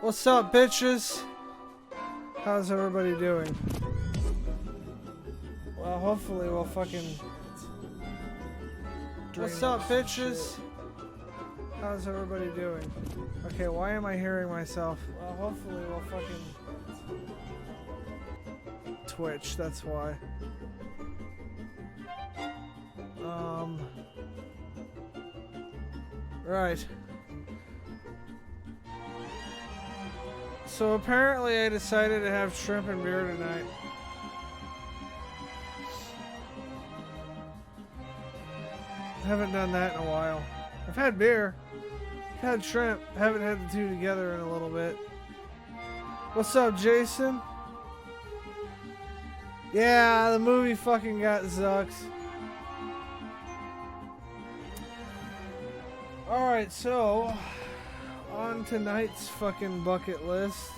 What's up, bitches? How's everybody doing? Well, hopefully we'll fucking... What's up, bitches? How's everybody doing? Okay, why am I hearing myself? Well, hopefully we'll fucking... Twitch, that's why. Right. So apparently I decided to have shrimp and beer tonight. Haven't done that in a while. I've had beer, had shrimp, haven't had the two together in a little bit. What's up, Jason? Yeah, the movie fucking got zucks. Alright, so on tonight's fucking bucket list,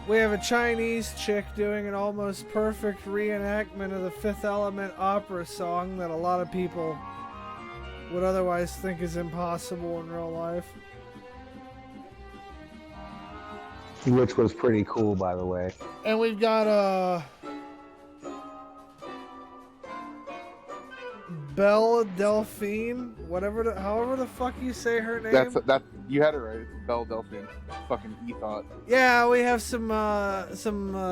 we have a Chinese chick doing an almost perfect reenactment of the Fifth Element opera song that a lot of people would otherwise think is impossible in real life. Which was pretty cool, by the way. And we've got Belle Delphine, however the fuck you say her name. That's you had it right. It's Belle Delphine. Fucking e-thought. Yeah, we have some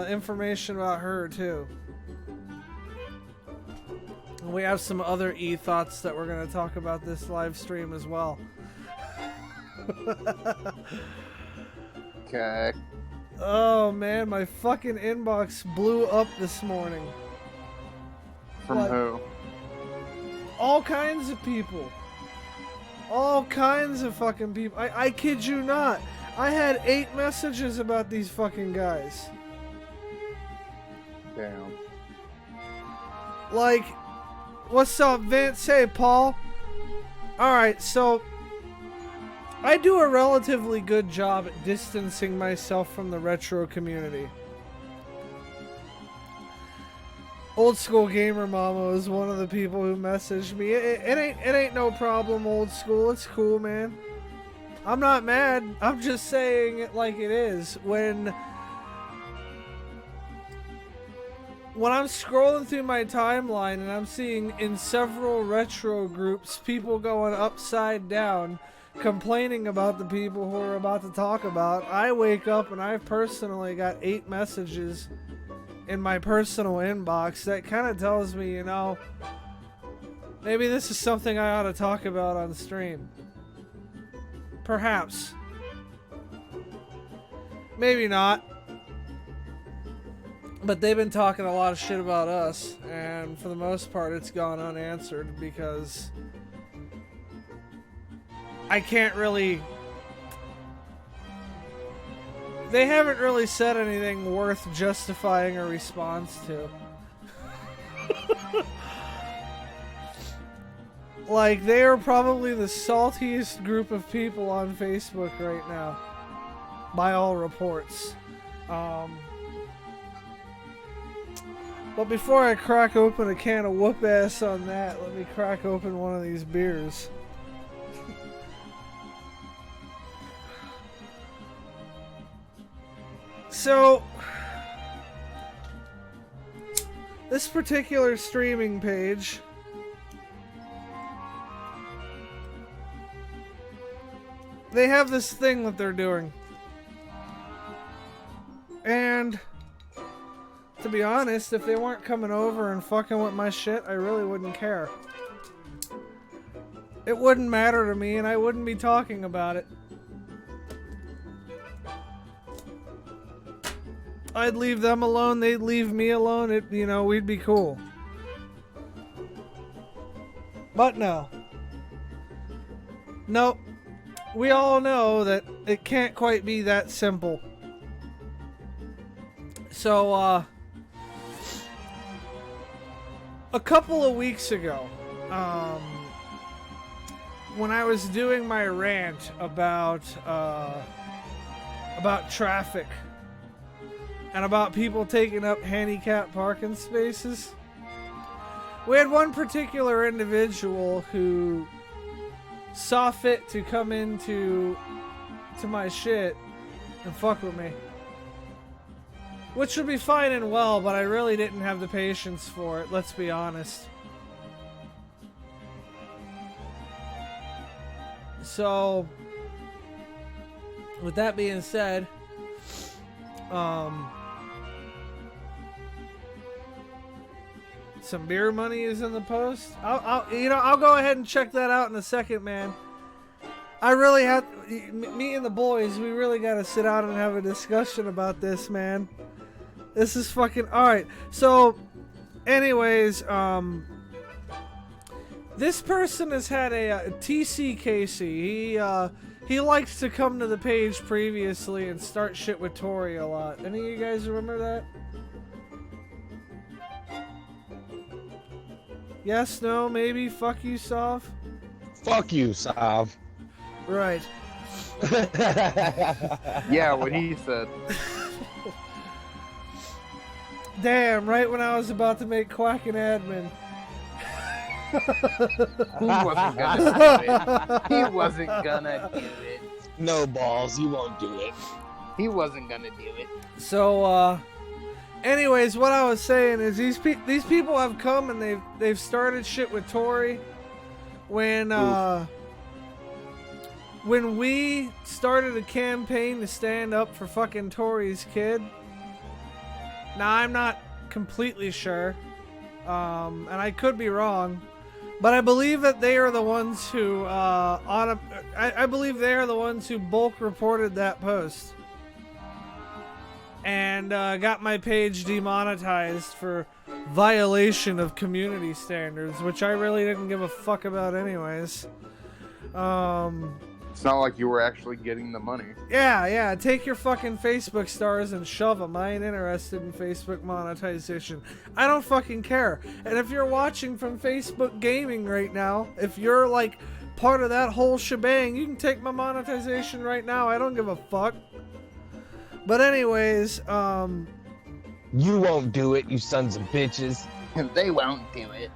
information about her too. And we have some other e-thoughts that we're gonna talk about this live stream as well. Okay. Oh man, my fucking inbox blew up this morning. From What? who? All kinds of people. All kinds of fucking people. I kid you not. I had 8 messages about these fucking guys. Damn. Like, what's up, Vince? Hey, Paul. Alright, so I do a relatively good job at distancing myself from the retro community. Old School Gamer Mama is one of the people who messaged me. It ain't no problem, Old School. It's cool, man. I'm not mad. I'm just saying it like it is. When I'm scrolling through my timeline and I'm seeing in several retro groups people going upside down complaining about the people who we're about to talk about, I wake up and I've personally got 8 messages in my personal inbox that kind of tells me, you know, maybe this is something I ought to talk about on stream. Perhaps. Maybe not. But they've been talking a lot of shit about us, and for the most part it's gone unanswered because I can't really... They haven't really said anything worth justifying a response to. Like, they are probably the saltiest group of people on Facebook right now, by all reports. But before I crack open a can of whoop ass on that, let me crack open one of these beers. So, this particular streaming page they have this thing that they're doing. And to be honest, if they weren't coming over and fucking with my shit, I really wouldn't care. It wouldn't matter to me and I wouldn't be talking about it. I'd leave them alone, they'd leave me alone, you know, we'd be cool. But no. Nope. We all know that it can't quite be that simple. So, a couple of weeks ago, when I was doing my rant about traffic and about people taking up handicapped parking spaces, we had one particular individual who saw fit to come into my shit and fuck with me. Which would be fine and well, but I really didn't have the patience for it, let's be honest. So, with that being said, some beer money is in the post. I'll go ahead and check that out in a second, man. I really have, me and the boys, we really gotta sit down and have a discussion about this, man. This is fucking alright. So, anyways, this person has had a TC Casey. He likes to come to the page previously and start shit with Tori a lot. Any of you guys remember that? Yes, no, maybe, fuck you, Sov? Fuck you, Sav. Right. Yeah, what he said. Damn, right when I was about to make Quack an admin. He wasn't gonna do it. He wasn't gonna do it. No balls, you won't do it. He wasn't gonna do it. So, anyways, what I was saying is these people have come and they've started shit with Tori when we started a campaign to stand up for fucking Tori's kid. Now, I'm not completely sure, and I could be wrong, but I believe that they are the ones who, I believe they are the ones who bulk reported that post. And got my page demonetized for violation of community standards, which I really didn't give a fuck about anyways. It's not like you were actually getting the money. Yeah, take your fucking Facebook stars and shove them. I ain't interested in Facebook monetization. I don't fucking care. And if you're watching from Facebook Gaming right now, if you're like part of that whole shebang, you can take my monetization right now. I don't give a fuck. But anyways, You won't do it, you sons of bitches. And they won't do it.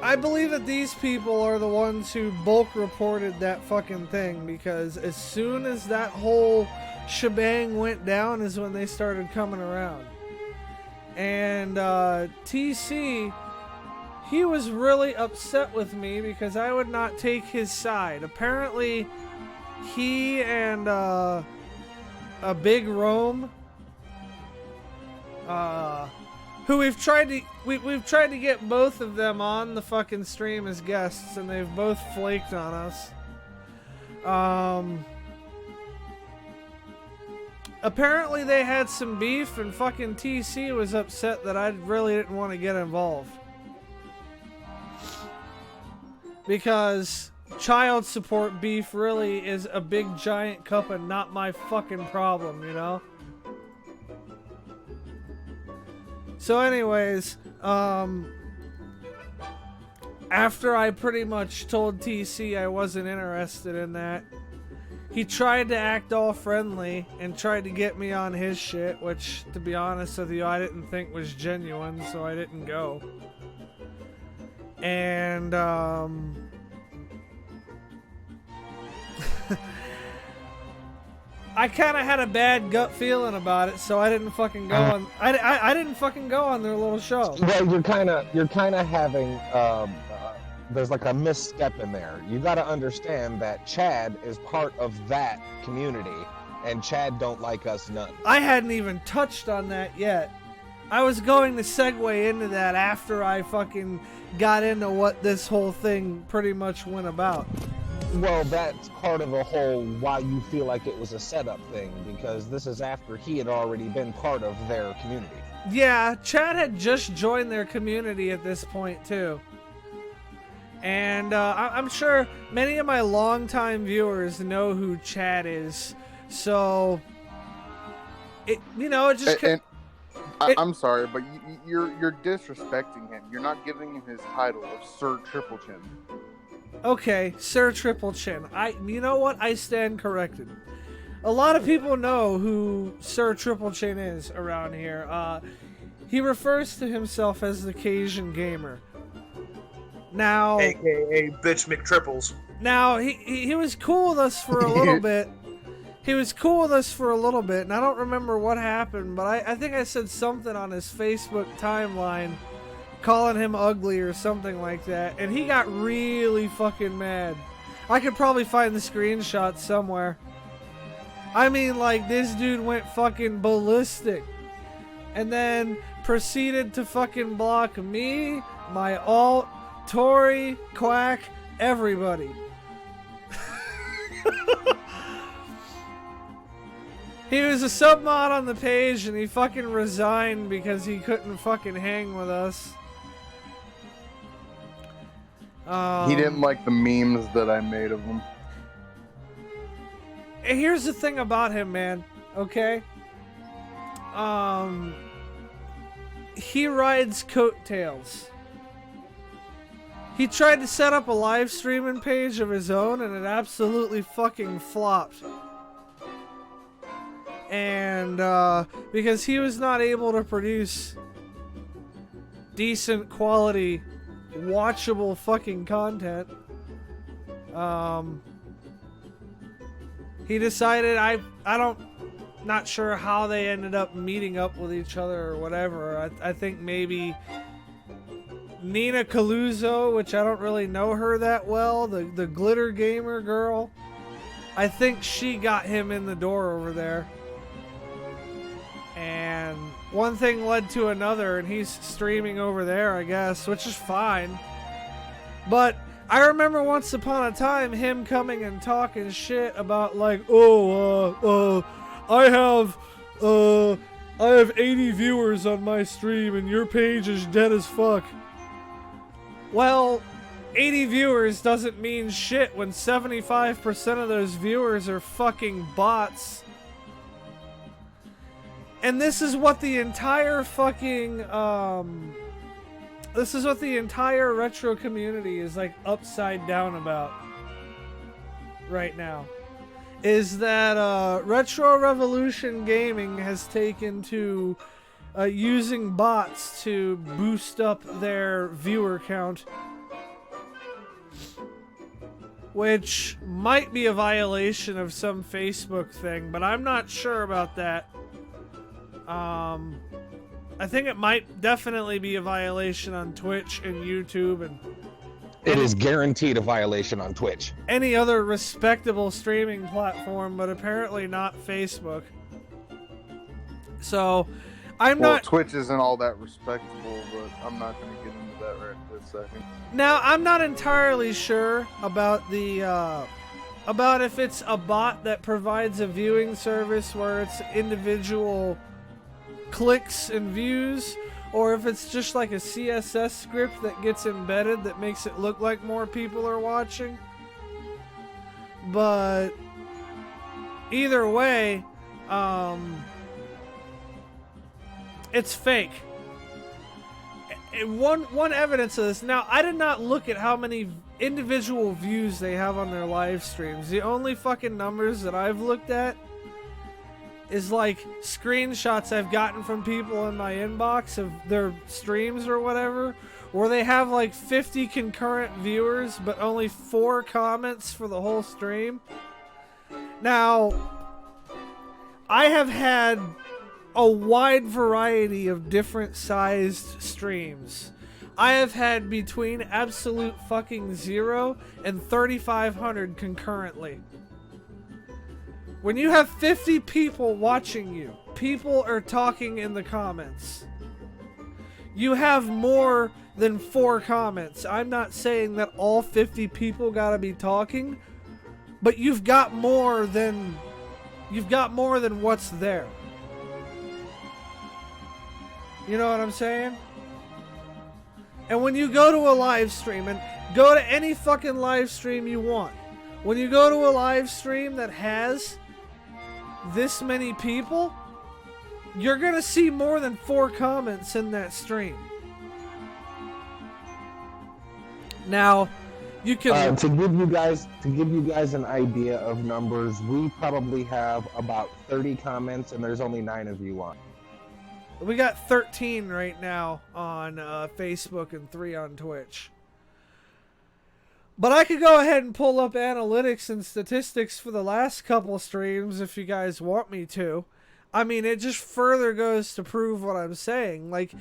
I believe that these people are the ones who bulk reported that fucking thing, because as soon as that whole shebang went down is when they started coming around. And TC, he was really upset with me because I would not take his side. Apparently, he and a Big Rome, who we've tried to get both of them on the fucking stream as guests, and they've both flaked on us. Apparently they had some beef, and fucking TC was upset that I really didn't want to get involved. Because child support beef really is a big giant cup and not my fucking problem, you know? So anyways, after I pretty much told TC I wasn't interested in that, he tried to act all friendly and tried to get me on his shit, which, to be honest with you, I didn't think was genuine, so I didn't go. And, I kind of had a bad gut feeling about it, so I didn't fucking go on. I didn't fucking go on their little show. Well, you're kind of having there's like a misstep in there. You got to understand that Chad is part of that community, and Chad don't like us none. I hadn't even touched on that yet. I was going to segue into that after I fucking got into what this whole thing pretty much went about. Well, that's part of the whole why you feel like it was a setup thing, because this is after he had already been part of their community. Yeah, Chad had just joined their community at this point, too. And I'm sure many of my longtime viewers know who Chad is. So, I'm sorry, but you're disrespecting him. You're not giving him his title of Sir Triple Chin. Okay, Sir Triple Chin. You know what? I stand corrected. A lot of people know who Sir Triple Chin is around here. He refers to himself as the Cajun Gamer. Now, AKA Bitch McTriples. now he was cool with us for a little bit. He was cool with us for a little bit, and I don't remember what happened, but I think I said something on his Facebook timeline calling him ugly or something like that, and he got really fucking mad. I could probably find the screenshot somewhere. I mean, like, this dude went fucking ballistic. And then proceeded to fucking block me, my alt, Tori, Quack, everybody. He was a submod on the page and he fucking resigned because he couldn't fucking hang with us. He didn't like the memes that I made of him. And here's the thing about him, man. Okay? He rides coattails. He tried to set up a live streaming page of his own and it absolutely fucking flopped. And because he was not able to produce decent quality, watchable fucking content, he decided not sure how they ended up meeting up with each other or whatever. I think maybe Nina Caluso, which I don't really know her that well, the glitter gamer girl. I think she got him in the door over there. And one thing led to another, and he's streaming over there, I guess, which is fine. But I remember once upon a time him coming and talking shit about like, I have 80 viewers on my stream and your page is dead as fuck. Well, 80 viewers doesn't mean shit when 75% of those viewers are fucking bots. And this is what the entire fucking, this is what the entire retro community is like upside down about right now. Is that Retro Revolution Gaming has taken to using bots to boost up their viewer count, which might be a violation of some Facebook thing, but I'm not sure about that. I think it might definitely be a violation on Twitch and YouTube and It is guaranteed a violation on Twitch. any other respectable streaming platform, but apparently not Facebook. So, Well, Twitch isn't all that respectable, but I'm not going to get into that right this second. Now, I'm not entirely sure about the about if it's a bot that provides a viewing service where it's individual clicks and views, or if it's just like a CSS script that gets embedded that makes it look like more people are watching. But either way, it's fake. One evidence of this. Now, I did not look at how many individual views they have on their live streams. The only fucking numbers that I've looked at is like screenshots I've gotten from people in my inbox of their streams or whatever, where they have like 50 concurrent viewers but only 4 comments for the whole stream. Now, I have had a wide variety of different sized streams. I have had between absolute fucking 0 and 3,500 concurrently. When you have 50 people watching you, people are talking in the comments. You have more than 4 comments. I'm not saying that all 50 people gotta be talking, but you've got more than what's there. You know what I'm saying? And when you go to a live stream, and go to any fucking live stream you want, when you go to a live stream that has this many people, you're gonna see more than 4 comments in that stream. Now, you can To give you guys an idea of numbers, we probably have about 30 comments, and there's only 9 of you on. we got 13 right now on Facebook and 3 on Twitch. But I could go ahead and pull up analytics and statistics for the last couple streams if you guys want me to. I mean, it just further goes to prove what I'm saying. Like,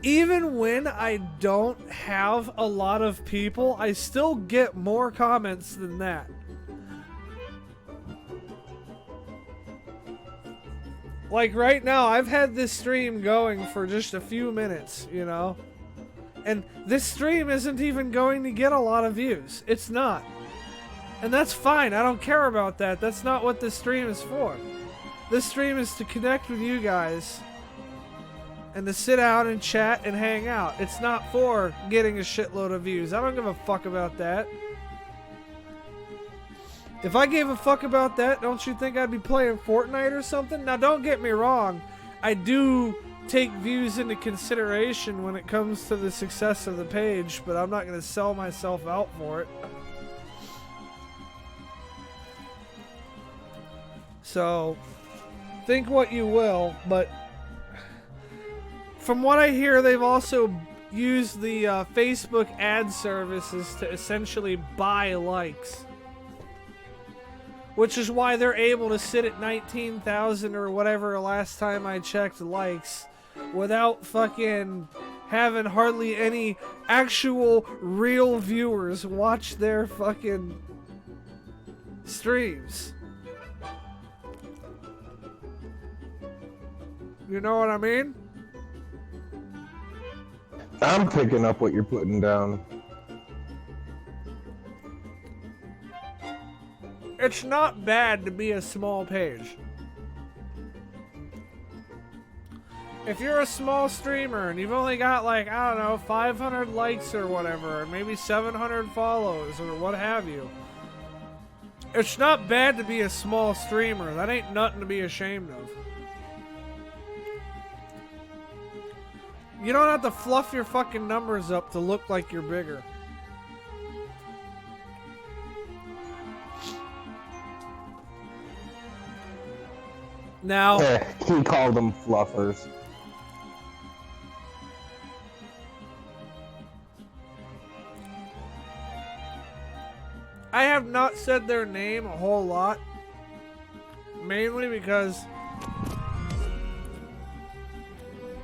even when I don't have a lot of people, I still get more comments than that. Like right now, I've had this stream going for just a few minutes, you know? And this stream isn't even going to get a lot of views. It's not. And that's fine. I don't care about that. That's not what this stream is for. This stream is to connect with you guys and to sit down and chat and hang out. It's not for getting a shitload of views. I don't give a fuck about that. If I gave a fuck about that, don't you think I'd be playing Fortnite or something? Now, don't get me wrong. I do take views into consideration when it comes to the success of the page, but I'm not going to sell myself out for it. So, think what you will, but from what I hear, they've also used the Facebook ad services to essentially buy likes. Which is why they're able to sit at 19,000 or whatever last time I checked likes without fucking having hardly any actual real viewers watch their fucking streams. You know what I mean? I'm picking up what you're putting down. It's not bad to be a small page. If you're a small streamer and you've only got like, I don't know, 500 likes or whatever, or maybe 700 follows or what have you, it's not bad to be a small streamer. That ain't nothing to be ashamed of. You don't have to fluff your fucking numbers up to look like you're bigger. Now, He called them fluffers. I have not said their name a whole lot, mainly because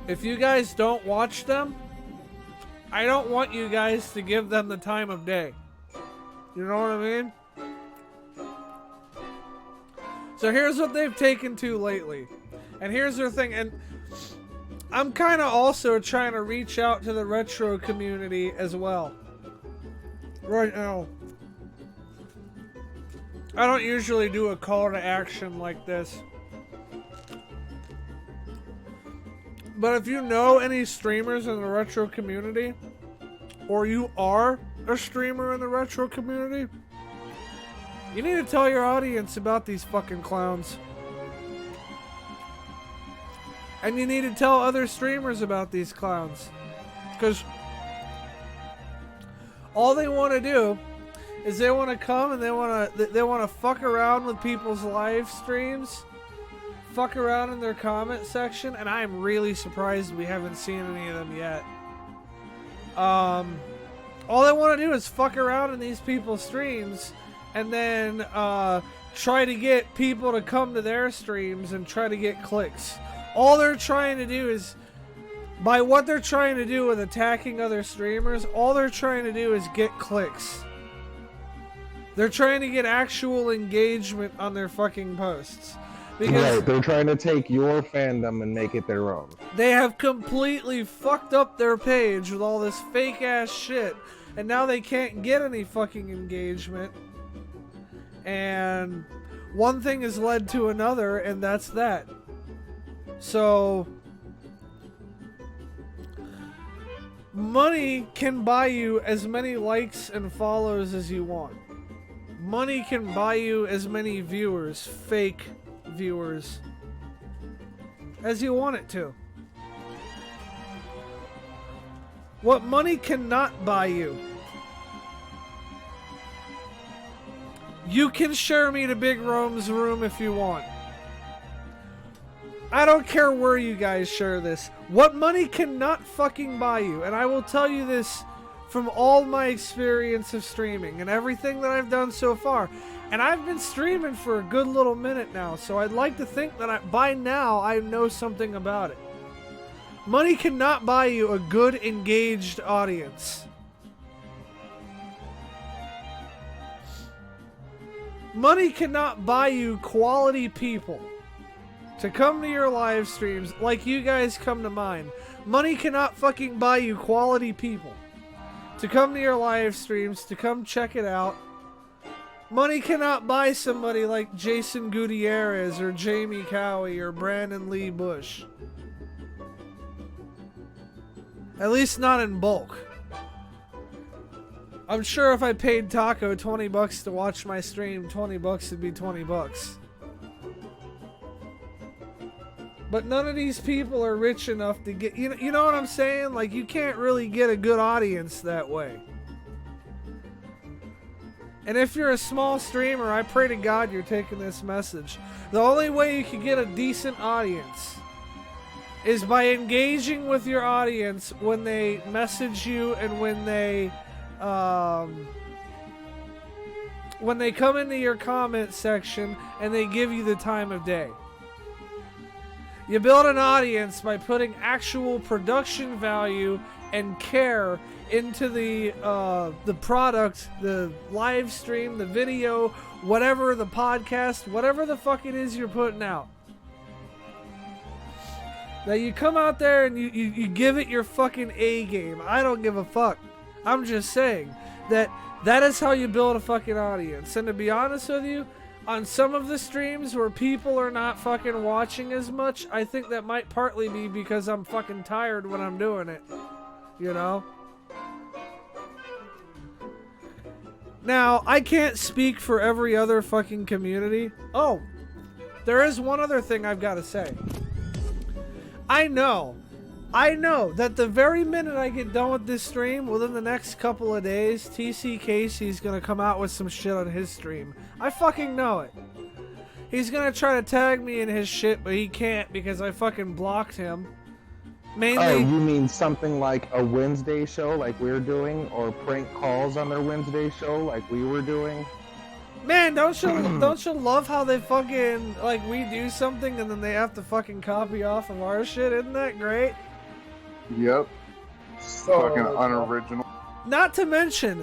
if you guys don't watch them, I don't want you guys to give them the time of day. You know what I mean? So here's what they've taken to lately. And here's their thing. And I'm kind of also trying to reach out to the retro community as well. Right now. I don't usually do a call to action like this. But if you know any streamers in the retro community, or you are a streamer in the retro community, you need to tell your audience about these fucking clowns. And you need to tell other streamers about these clowns. Because all they want to do is they want to come and they want to fuck around with people's live streams, fuck around in their comment section, and I am really surprised we haven't seen any of them yet. All they want to do is fuck around in these people's streams and then try to get people to come to their streams and try to get clicks. All they're trying to do is, by what they're trying to do with attacking other streamers, all they're trying to do is get clicks. They're trying to get actual engagement on their fucking posts. Because Right, they're trying to take your fandom and make it their own. they have completely fucked up their page with all this fake ass shit, and now they can't get any fucking engagement. And one thing has led to another, and that's that. So money can buy you as many likes and follows as you want. Money can buy you as many viewers, fake viewers, as you want it to. What money cannot buy you, you can share me to Big Rome's room if you want. I don't care where you guys share this. What money cannot fucking buy you, and I will tell you this from all my experience of streaming and everything that I've done so far. And I've been streaming for a good little minute now, so I'd like to think that by now I know something about it. Money cannot buy you a good, engaged audience. Money cannot buy you quality people to come to your live streams like you guys come to mine. Money cannot fucking buy you quality people to come to your live streams, to come check it out. Money cannot buy somebody like Jason Gutierrez or Jamie Cowie or Brandon Lee Bush. At least not in bulk. I'm sure if I paid Taco $20 to watch my stream, $20 would be $20. But none of these people are rich enough to get, you know what I'm saying? Like, you can't really get a good audience that way. And if you're a small streamer, I pray to God you're taking this message. The only way you can get a decent audience is by engaging with your audience when they message you and when they come into your comment section and they give you the time of day. You build an audience by putting actual production value and care into the product, the live stream, the video, whatever, the podcast, whatever the fuck it is you're putting out. Now you come out there and you give it your fucking A game. I don't give a fuck. I'm just saying that is how you build a fucking audience. And to be honest with you, on some of the streams where people are not fucking watching as much, I think that might partly be because I'm fucking tired when I'm doing it. You know? Now, I can't speak for every other fucking community. Oh, there is one other thing I've got to say. I know that the very minute I get done with this stream, within the next couple of days, TC Casey's gonna come out with some shit on his stream. I fucking know it. He's gonna try to tag me in his shit, but he can't because I fucking blocked him. Mainly. Oh, you mean something like a Wednesday show like we're doing, or prank calls on their Wednesday show like we were doing? Man, don't you love how they fucking, like, we do something and then they have to fucking copy off of our shit? Isn't that great? Yep. So Fucking unoriginal. Not to mention,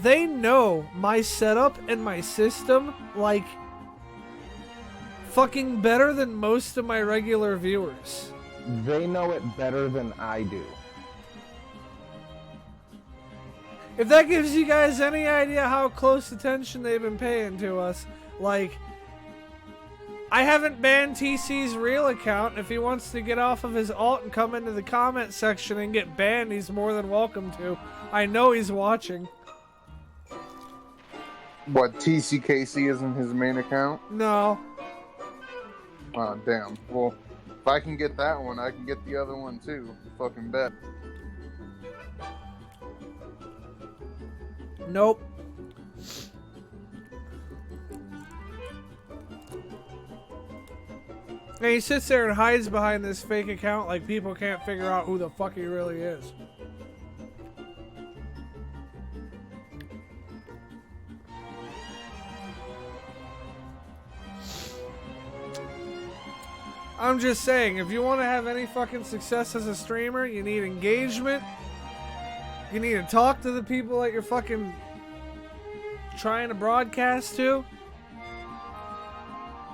they know my setup and my system, like, fucking better than most of my regular viewers. They know it better than I do. If that gives you guys any idea how close attention they've been paying to us, like, I haven't banned TC's real account. If he wants to get off of his alt and come into the comment section and get banned, he's more than welcome to. I know he's watching. What, TCKC isn't his main account? No. Oh, damn. Well, if I can get that one, I can get the other one too. Fucking bet. Nope. And he sits there and hides behind this fake account like people can't figure out who the fuck he really is. I'm just saying, if you want to have any fucking success as a streamer, you need engagement. You need to talk to the people that you're fucking trying to broadcast to.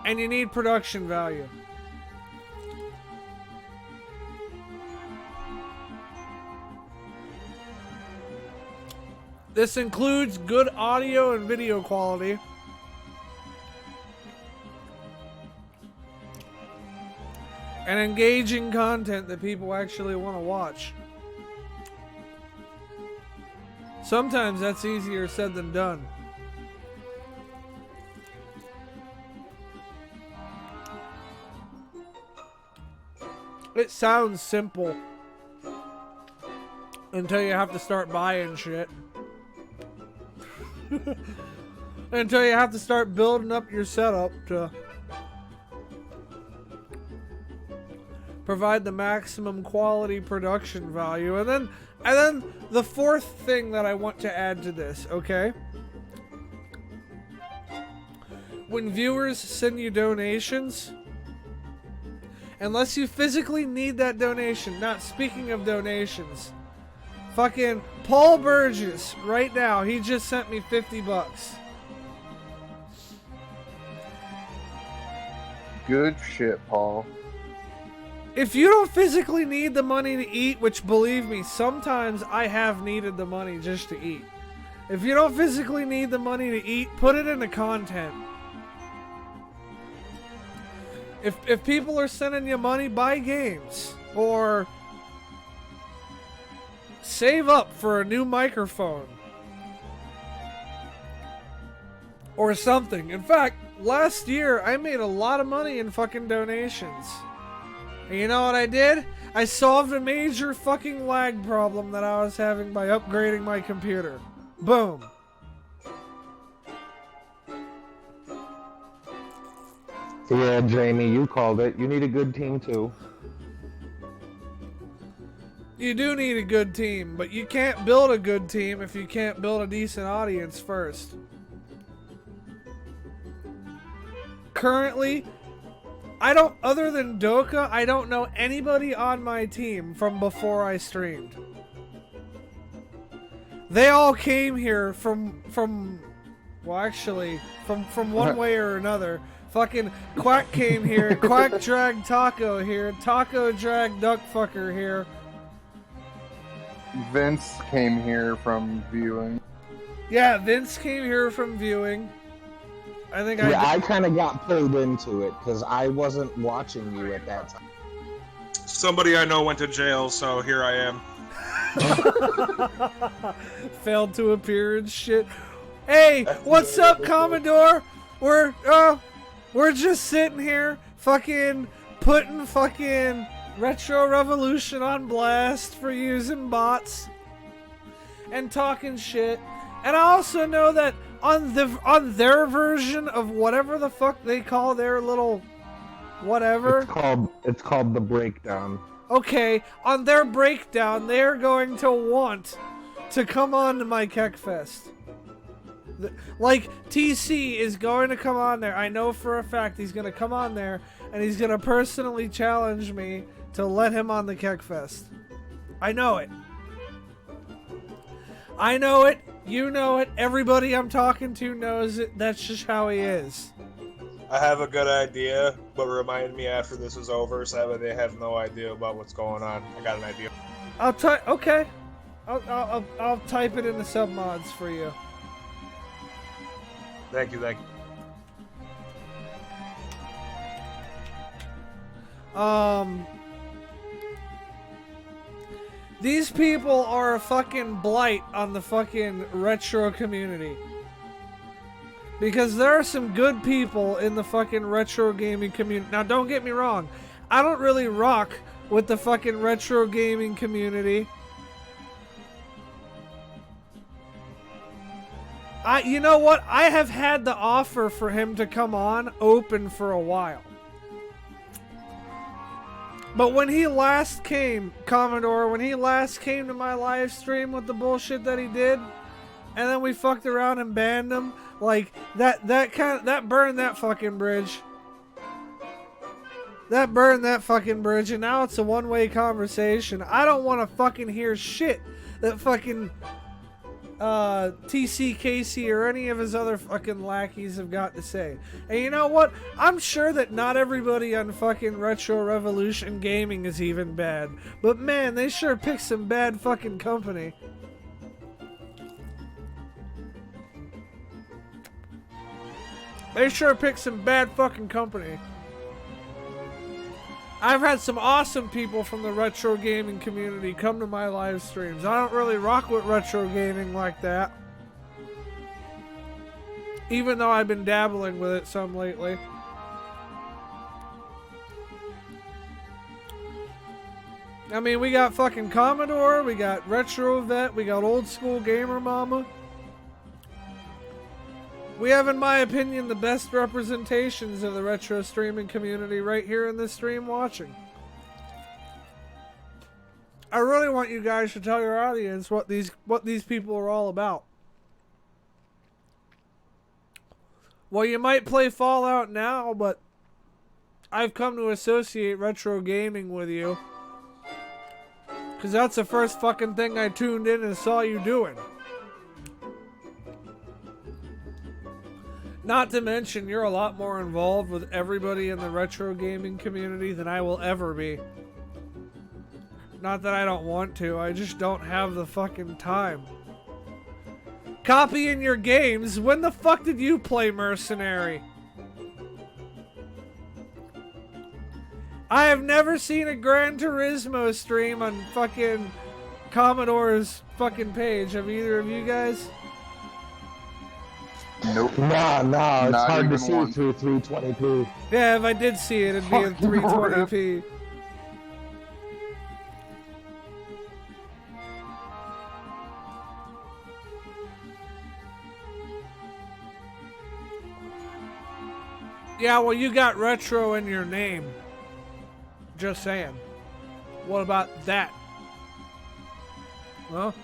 And you need production value. This includes good audio and video quality. And engaging content that people actually want to watch. Sometimes that's easier said than done. It sounds simple until you have to start buying shit. Until you have to start building up your setup to provide the maximum quality production value. And then the fourth thing that I want to add to this, okay? When viewers send you donations, unless you physically need that donation, not speaking of donations, fucking Paul Burgess, right now, he just sent me $50. Good shit, Paul. If you don't physically need the money to eat, which believe me, sometimes I have needed the money just to eat. If you don't physically need the money to eat, put it into content. If people are sending you money, buy games. Or save up for a new microphone. Or something. In fact, last year I made a lot of money in fucking donations. And you know what I did? I solved a major fucking lag problem that I was having by upgrading my computer. Boom. Yeah, Jamie, you called it. You need a good team too. You do need a good team, but you can't build a good team if you can't build a decent audience first. Currently, other than Doka, I don't know anybody on my team from before I streamed. They all came here from one way or another. Fucking Quack came here, Quack dragged Taco here, Taco dragged Duckfucker here. Vince came here from viewing. Yeah, Vince came here from viewing. I kind of got pulled into it because I wasn't watching you at that time. Somebody I know went to jail, so here I am. Failed to appear and shit. Hey, what's up, Commodore? We're just sitting here, fucking putting fucking Retro Revolution on blast for using bots and talking shit. And I also know that on their version of whatever the fuck they call their little whatever. It's called the breakdown. Okay, on their breakdown, they're going to want to come on to my Kekfest. Like, TC is going to come on there. I know for a fact he's going to come on there, and he's going to personally challenge me to let him on the Kekfest. I know it. I know it. You know it. Everybody I'm talking to knows it. That's just how he is. I have a good idea, but remind me after this is over so that way they have no idea about what's going on. I got an idea. I'll type. Okay. I'll type it in the submods for you. Thank you. These people are a fucking blight on the fucking retro community. Because there are some good people in the fucking retro gaming community. Now, don't get me wrong. I don't really rock with the fucking retro gaming community. You know what? I have had the offer for him to come on open for a while. But when he last came, Commodore, when he last came to my live stream with the bullshit that he did, and then we fucked around and banned him, like, that burned that fucking bridge. That burned that fucking bridge, and now it's a one-way conversation. I don't want to fucking hear shit that fucking TC Casey or any of his other fucking lackeys have got to say. And you know what? I'm sure that not everybody on fucking Retro Revolution Gaming is even bad. But man, they sure pick some bad fucking company. They sure pick some bad fucking company. I've had some awesome people from the retro gaming community come to my live streams. I don't really rock with retro gaming like that, even though I've been dabbling with it some lately. I mean, we got fucking Commodore, we got Retro Vet, we got Old School Gamer Mama. We have, in my opinion, the best representations of the retro streaming community right here in this stream watching. I really want you guys to tell your audience what these people are all about. Well, you might play Fallout now, but I've come to associate retro gaming with you. Because that's the first fucking thing I tuned in and saw you doing. Not to mention, you're a lot more involved with everybody in the retro gaming community than I will ever be. Not that I don't want to, I just don't have the fucking time. Copying your games? When the fuck did you play Mercenary? I have never seen a Gran Turismo stream on fucking Commodore's fucking page. Have either of you guys? Nope. Nah, it's Not hard to even see one. through 320p. Yeah, if I did see it, it'd be in Fucking 320p. Yeah, well, you got retro in your name. Just saying. What about that? Well,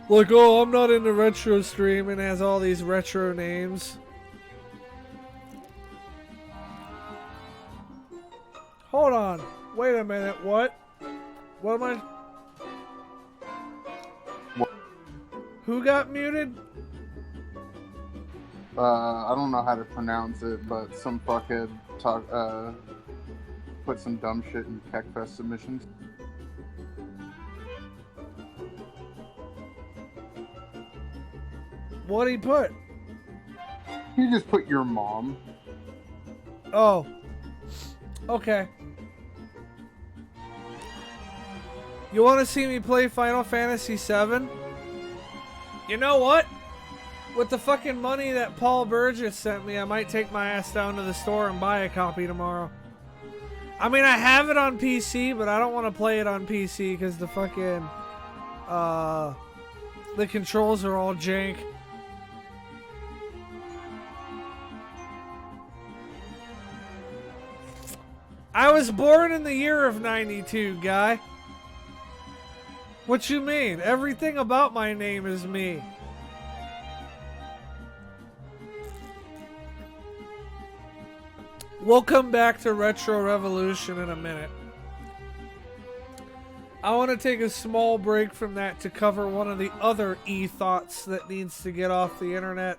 like, oh, I'm not in the retro stream and has all these retro names. Hold on. Wait a minute. What? What am I? What? Who got muted? I don't know how to pronounce it, but some fuckhead put some dumb shit in KEKFest submissions. What'd he put? You just put your mom. Oh. Okay. You want to see me play Final Fantasy VII? You know what? With the fucking money that Paul Burgess sent me, I might take my ass down to the store and buy a copy tomorrow. I mean, I have it on PC, but I don't want to play it on PC because the fucking, the controls are all jank. I was born in the year of 92, guy. What you mean? Everything about my name is me. We'll come back to Retro Revolution in a minute. I want to take a small break from that to cover one of the other e-thoughts that needs to get off the internet.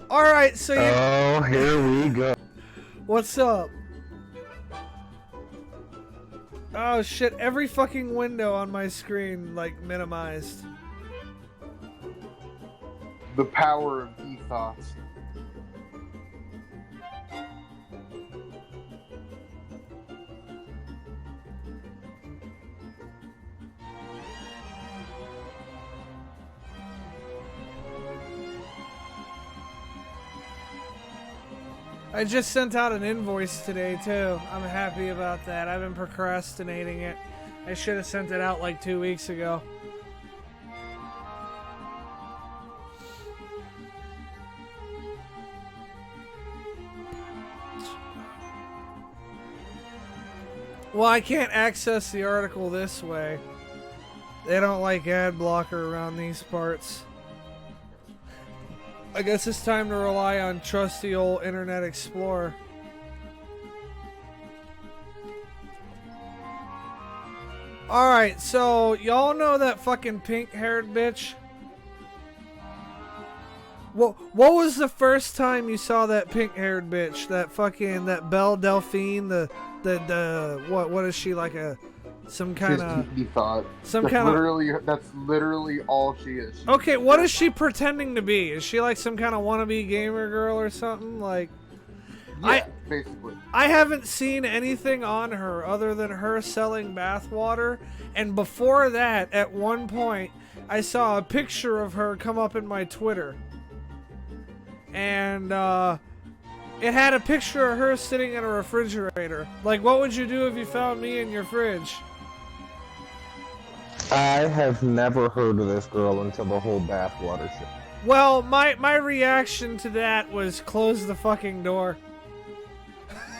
Alright, so you... Oh, here we go. What's up? Oh shit, every fucking window on my screen, like, minimized. The power of ethos. I just sent out an invoice today, too. I'm happy about that. I've been procrastinating it. I should have sent it out like 2 weeks ago. Well, I can't access the article this way. They don't like ad blocker around these parts. I guess it's time to rely on trusty old Internet Explorer. Alright, so y'all know that fucking pink-haired bitch? What was the first time you saw that pink-haired bitch? That Belle Delphine, what is she, like some kind of... That's literally all she is. Okay, what is she pretending to be? Is she like some kind of wannabe gamer girl or something? Like, Yeah, basically. I haven't seen anything on her other than her selling bathwater, and before that, at one point, I saw a picture of her come up in my Twitter. And, it had a picture of her sitting in a refrigerator. Like, what would you do if you found me in your fridge? I have never heard of this girl until the whole bathwater shit. Well, my reaction to that was close the fucking door.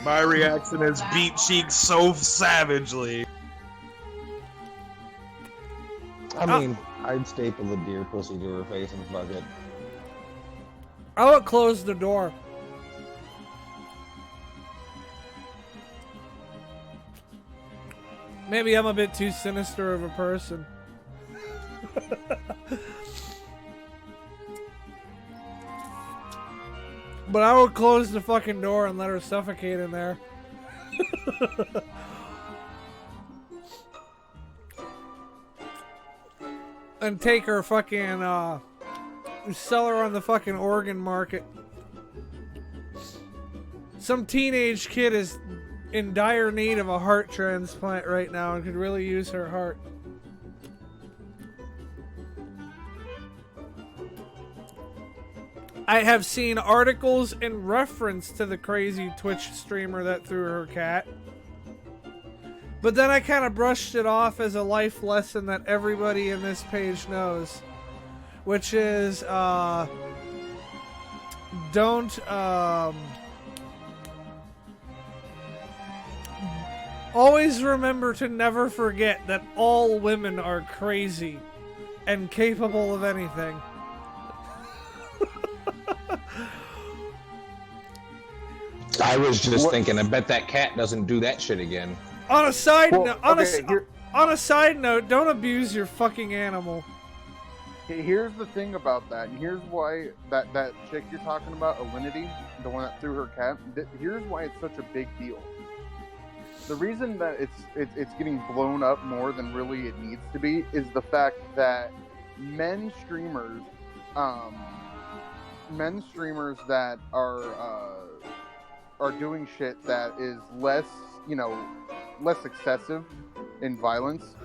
My reaction is beat Cheek so savagely. I mean, I'd staple a deer pussy to her face and fuck it. I would close the door. Maybe I'm a bit too sinister of a person. But I would close the fucking door and let her suffocate in there. And take her fucking, sell her on the fucking organ market. Some teenage kid is in dire need of a heart transplant right now and could really use her heart. I have seen articles in reference to the crazy Twitch streamer that threw her cat. But then I kind of brushed it off as a life lesson that everybody in this page knows. Which is, don't, always remember to never forget that all women are crazy and capable of anything. I was just thinking, I bet that cat doesn't do that shit again. On a side Well, note, okay, on a side note, don't abuse your fucking animal. Here's the thing about that, and here's why that chick you're talking about, Alinity, the one that threw her cat. Here's why it's such a big deal. The reason that it's getting blown up more than really it needs to be is the fact that men streamers that are doing shit that is less excessive in violence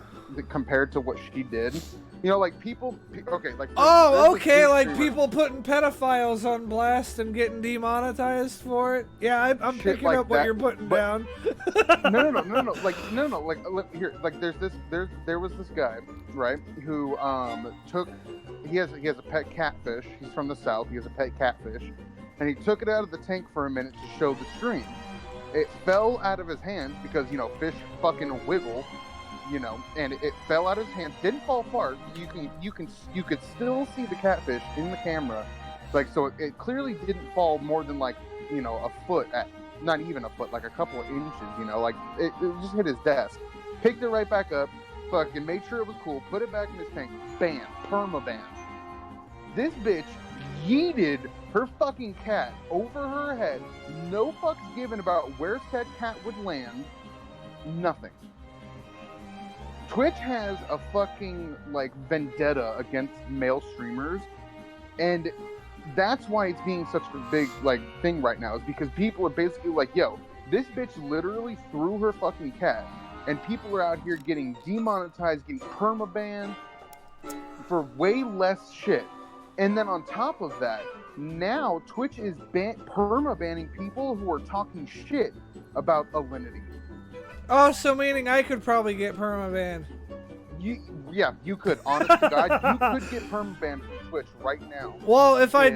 compared to what she did. You know, like people. Okay, like. Oh, okay, like people putting pedophiles on blast and getting demonetized for it. Yeah, I'm picking like up what that, you're putting but- down. No. Like, look, here, like, there was this guy, right, who he has a pet catfish. He's from the south. He has a pet catfish, and he took it out of the tank for a minute to show the stream. It fell out of his hands because fish fucking wiggle. And it fell out of his hands. Didn't fall far. You could still see the catfish in the camera, like, so it clearly didn't fall more than like a foot, at not even a foot, like a couple of inches. Like it just hit his desk. Picked it right back up. Fucking made sure it was cool. Put it back in his tank. Bam, permaban. This bitch yeeted her fucking cat over her head. No fucks given about where said cat would land. Nothing. Twitch has a fucking, like, vendetta against male streamers, and that's why it's being such a big, like, thing right now, is because people are basically like, yo, this bitch literally threw her fucking cat, and people are out here getting demonetized, getting permabanned for way less shit. And then on top of that, now Twitch is perma-banning people who are talking shit about Alinity. Oh, so meaning I could probably get permabanned. You could. Honest to God, you could get permabanned from Twitch right now. Well, if I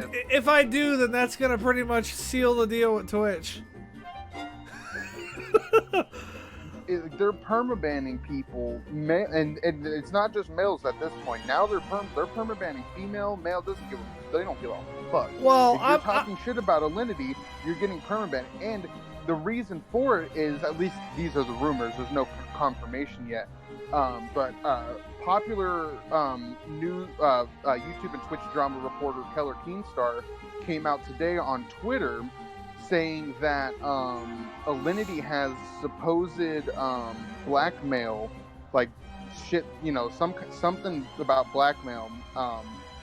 do, then that's gonna pretty much seal the deal with Twitch. They're permabanning people, and it's not just males at this point. Now they're permabanning female, male. They don't give a fuck. Well, if you're talking shit about Alinity, you're getting permabanned, and the reason for it is, at least these are the rumors. There's no confirmation yet. But popular new YouTube and Twitch drama reporter Keller Keenstar came out today on Twitter saying that Alinity has supposed blackmail, like shit, something about blackmail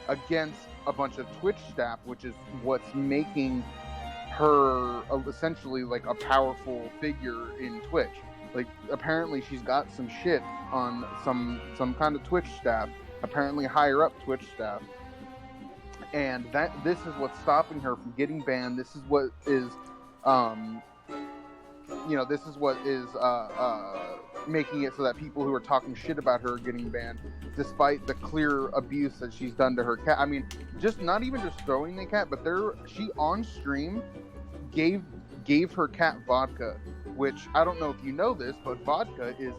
against a bunch of Twitch staff, which is what's making her essentially like a powerful figure in Twitch. Like, apparently she's got some shit on some kind of Twitch staff, apparently higher up Twitch staff, and this is what's stopping her from getting banned. This is what is making it so that people who are talking shit about her are getting banned, despite the clear abuse that she's done to her cat. I mean, just not even just throwing the cat, but she on stream gave her cat vodka, which I don't know if you know this, but vodka is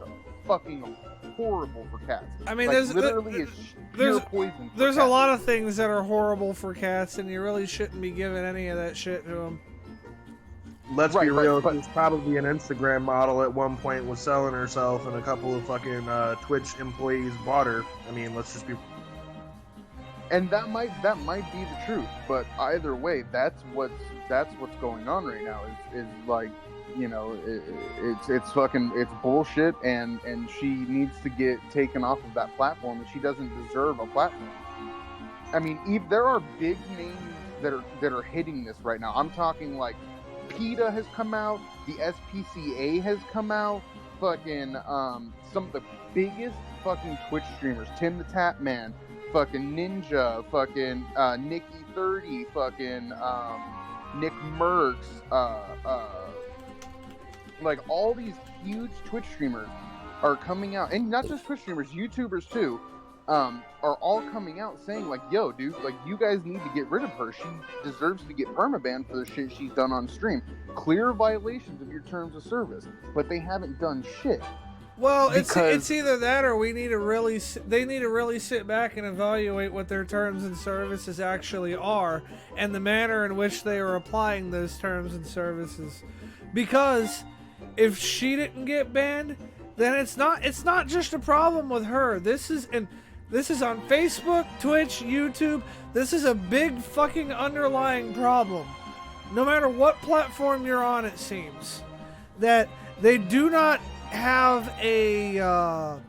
fucking horrible for cats. I mean, like, there's literally is pure poison. There's for a cats. lot of things that are horrible for cats, and you really shouldn't be giving any of that shit to them. Let's Right, be real. but- She's probably an Instagram model at one point, was selling herself, and a couple of fucking Twitch employees bought her. I mean, let's just be. And that might be the truth, but either way, that's what's going on right now. Is like, you know, it's bullshit, and she needs to get taken off of that platform, and she doesn't deserve a platform. I mean, there are big names that are hitting this right now. I'm talking like PETA has come out, the SPCA has come out, fucking some of the biggest fucking Twitch streamers, Tim the Tap Man, fucking Ninja, fucking Nikki30, fucking Nick Merckx, like all these huge Twitch streamers are coming out, and not just Twitch streamers, YouTubers too, are all coming out saying like, yo, dude, like you guys need to get rid of her. She deserves to get permabanned for the shit she's done on stream. Clear violations of your terms of service, but they haven't done shit. Well, Because- it's either that or they need to really sit back and evaluate what their terms and services actually are and the manner in which they are applying those terms and services. Because if she didn't get banned, then it's not just a problem with her. This is on Facebook, Twitch, YouTube. This is a big fucking underlying problem. No matter what platform you're on, it seems that they do not have they don't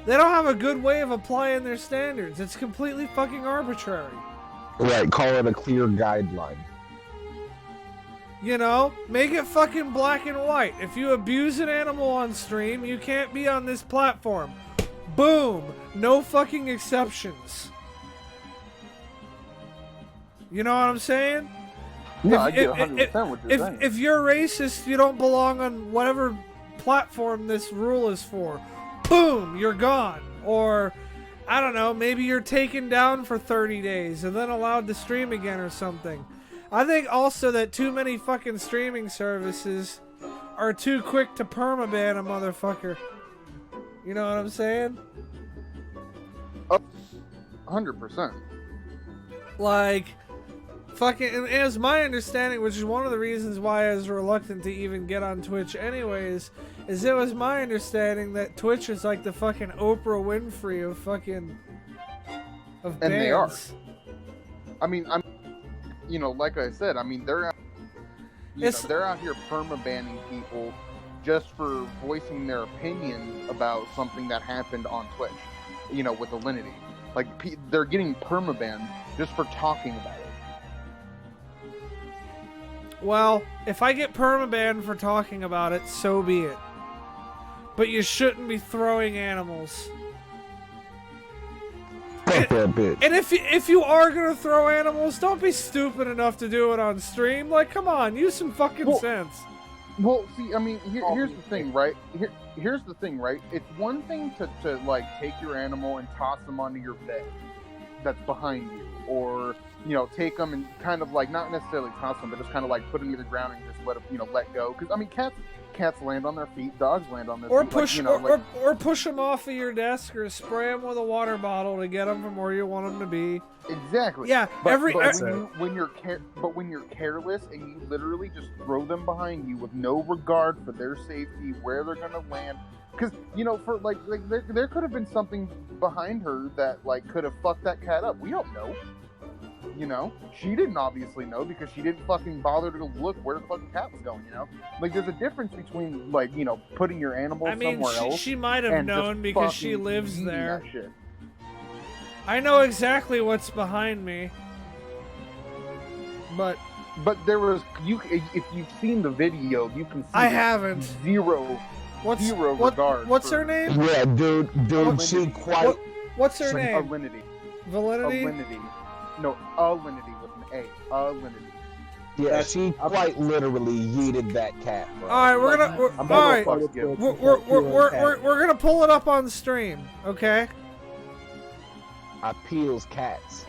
have a good way of applying their standards. It's completely fucking arbitrary. Right, call it a clear guideline. You know, make it fucking black and white. If you abuse an animal on stream, you can't be on this platform. Boom! No fucking exceptions. You know what I'm saying? No, If- I get if- 100% what you're saying. If you're racist, you don't belong on whatever platform this rule is for. Boom, you're gone. Or, I don't know, maybe you're taken down for 30 days and then allowed to stream again or something. I think also that too many fucking streaming services are too quick to permaban a motherfucker. You know what I'm saying? 100%. Like, fucking, and it was my understanding, which is one of the reasons why I was reluctant to even get on Twitch anyways, is it was my understanding that Twitch is like the fucking Oprah Winfrey of fucking, of And they are. bands. I mean, you know, like I said, I mean, they're out here perma-banning people just for voicing their opinion about something that happened on Twitch, you know, with Alinity. Like, they're getting perma-banned just for talking about it. Well, if I get permabanned for talking about it, so be it. But you shouldn't be throwing animals. Fuck that bitch. And if you are gonna throw animals, don't be stupid enough to do it on stream. Like, come on, use some fucking Well- sense. Well, see, I mean, here's the thing, right? Here's the thing, right? It's one thing to like take your animal and toss them onto your bed that's behind you, or you know, take them and kind of like not necessarily toss them, but just kind of like put them to the ground and just let them, you know, let go. Because I mean, cats land on their feet, dogs land on their Or feet. push, like, you know, or push them off of your desk, or spray them with a water bottle to get them from where you want them to be. exactly. Yeah, But when when you're careless and you literally just throw them behind you with no regard for their safety, where they're gonna land, because you know, for like there could have been something behind her that like could have fucked that cat up. We don't know. You know, she didn't obviously know because she didn't fucking bother to look where the fucking cat was going. You know, like there's a difference between like, you know, putting your animal I mean, somewhere else. she might have and just known because she fucking lives eating there. that shit. I know exactly what's behind me. But But there was if you've seen the video, you can see I there's haven't. zero regard. What's for her name? Yeah, dude, she What- quite. What's her name? Alinity. Validity? Alinity. No, Alinity with an A. Alinity. Yeah, That's- she quite literally yeeted that cat, bro. All right, we're gonna. I'm All right, gonna fuck you. we're gonna pull it up on stream, okay? I peels cats.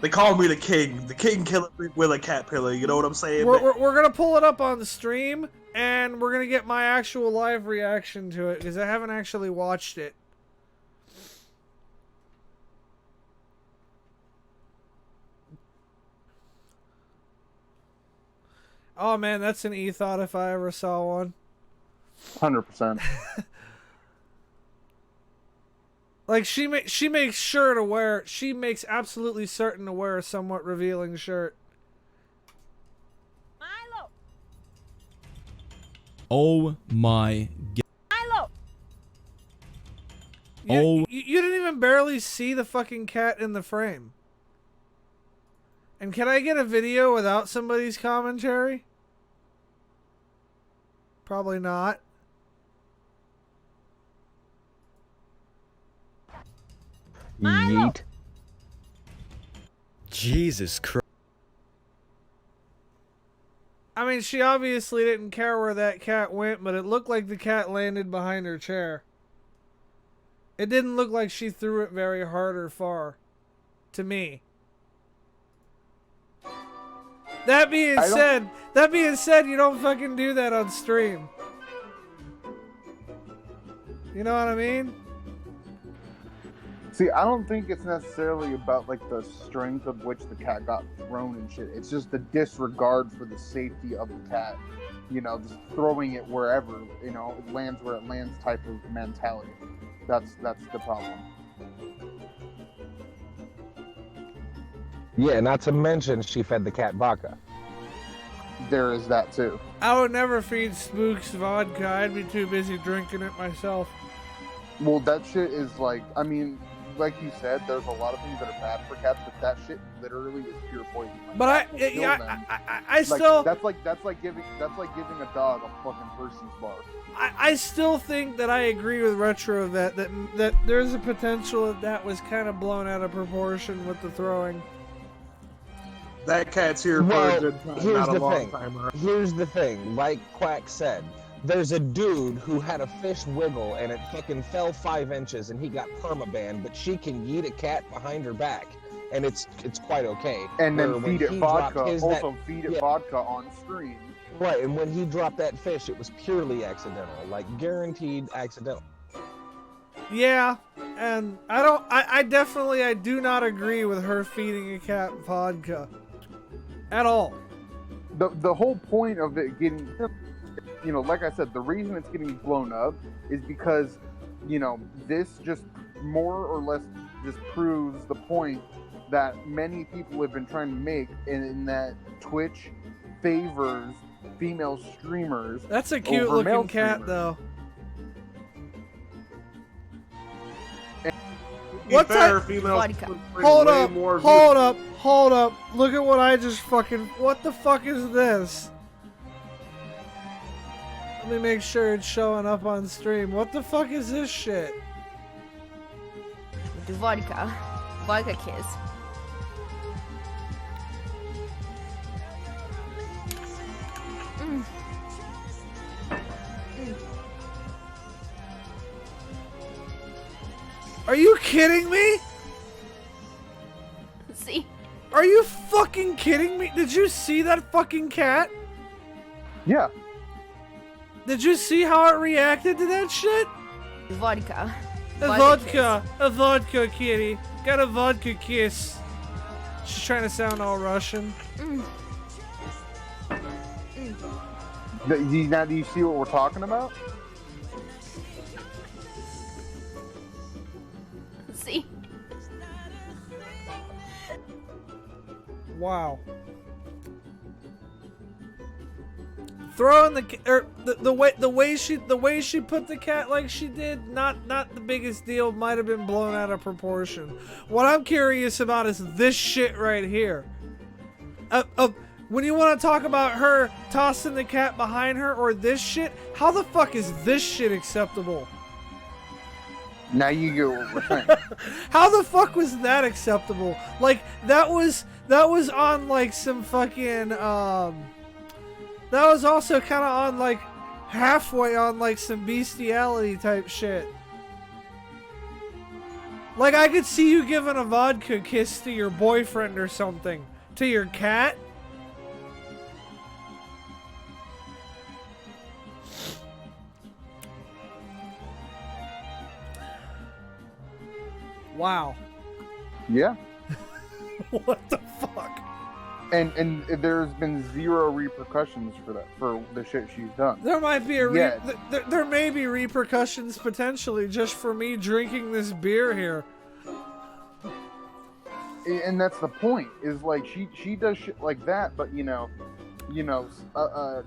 They call me the king killer with a cat pillar. You know what I'm saying? We're gonna pull it up on the stream, and we're gonna get my actual live reaction to it because I haven't actually watched it. Oh man, that's an e-thought if I ever saw one. 100%. Like she makes sure to wear. She makes absolutely certain to wear a somewhat revealing shirt. Milo. Oh my god. Milo. You didn't even barely see the fucking cat in the frame. And can I get a video without somebody's commentary? Probably not. Yeet. Jesus Christ. I mean, she obviously didn't care where that cat went, but it looked like the cat landed behind her chair. It didn't look like she threw it very hard or far. To me. That being said, you don't fucking do that on stream. You know what I mean? See, I don't think it's necessarily about like the strength of which the cat got thrown and shit. It's just the disregard for the safety of the cat. You know, just throwing it wherever, you know, it lands where it lands type of mentality. That's the problem. Yeah, not to mention she fed the cat vodka. There is that too. I would never feed Spooks vodka. I'd be too busy drinking it myself. Well, that shit is like, I mean, like you said, there's a lot of things that are bad for cats, but that shit literally is pure poison. Like, But that will kill them. I Like, still, that's like giving a dog a fucking Hershey's bar. I still think that I agree with Retro that there's a potential that was kind of blown out of proportion with the throwing. That cat's here for Well, a good time, here's not a the long thing. time. Right? Here's the thing, like Quack said, there's a dude who had a fish wiggle and it fucking fell 5 inches and he got permabanned, but she can yeet a cat behind her back and it's quite okay. And Where then when feed it he vodka. dropped his Also feed it yeah. vodka on stream. Right, and when he dropped that fish, it was purely accidental, like guaranteed accidental. Yeah, and I do not agree with her feeding a cat vodka. At all. The whole point of it getting, you know, like I said, the reason it's getting blown up is because, you know, this just more or less just proves the point that many people have been trying to make in that Twitch favors female streamers. That's a cute over male looking cat streamers. though. What What fair, type- females Vodka. bring Hold way up, more hold up. Look at what I just fucking, what the fuck is this? Let me make sure it's showing up on stream. What the fuck is this shit? Do vodka. Vodka kiss. Are you kidding me? See? Are you fucking kidding me? Did you see that fucking cat? Yeah. Did you see how it reacted to that shit? Vodka. A vodka kitty. Got a vodka kiss. She's trying to sound all Russian. Now do you see what we're talking about? See? Wow. Throwing the way she put the cat like she did, not the biggest deal. Might have been blown out of proportion. What I'm curious about is this shit right here. When you want to talk about her tossing the cat behind her or this shit, how the fuck is this shit acceptable? Now you get what we're saying. How the fuck was that acceptable? Like that was on like some fucking that was also kind of on like halfway on like some bestiality type shit. Like I could see you giving a vodka kiss to your boyfriend or something. To your cat? Wow. Yeah. What the fuck? And there's been zero repercussions for that, for the shit she's done. There might be a Yes. there may be repercussions potentially just for me drinking this beer here. And that's the point, is like she does shit like that, but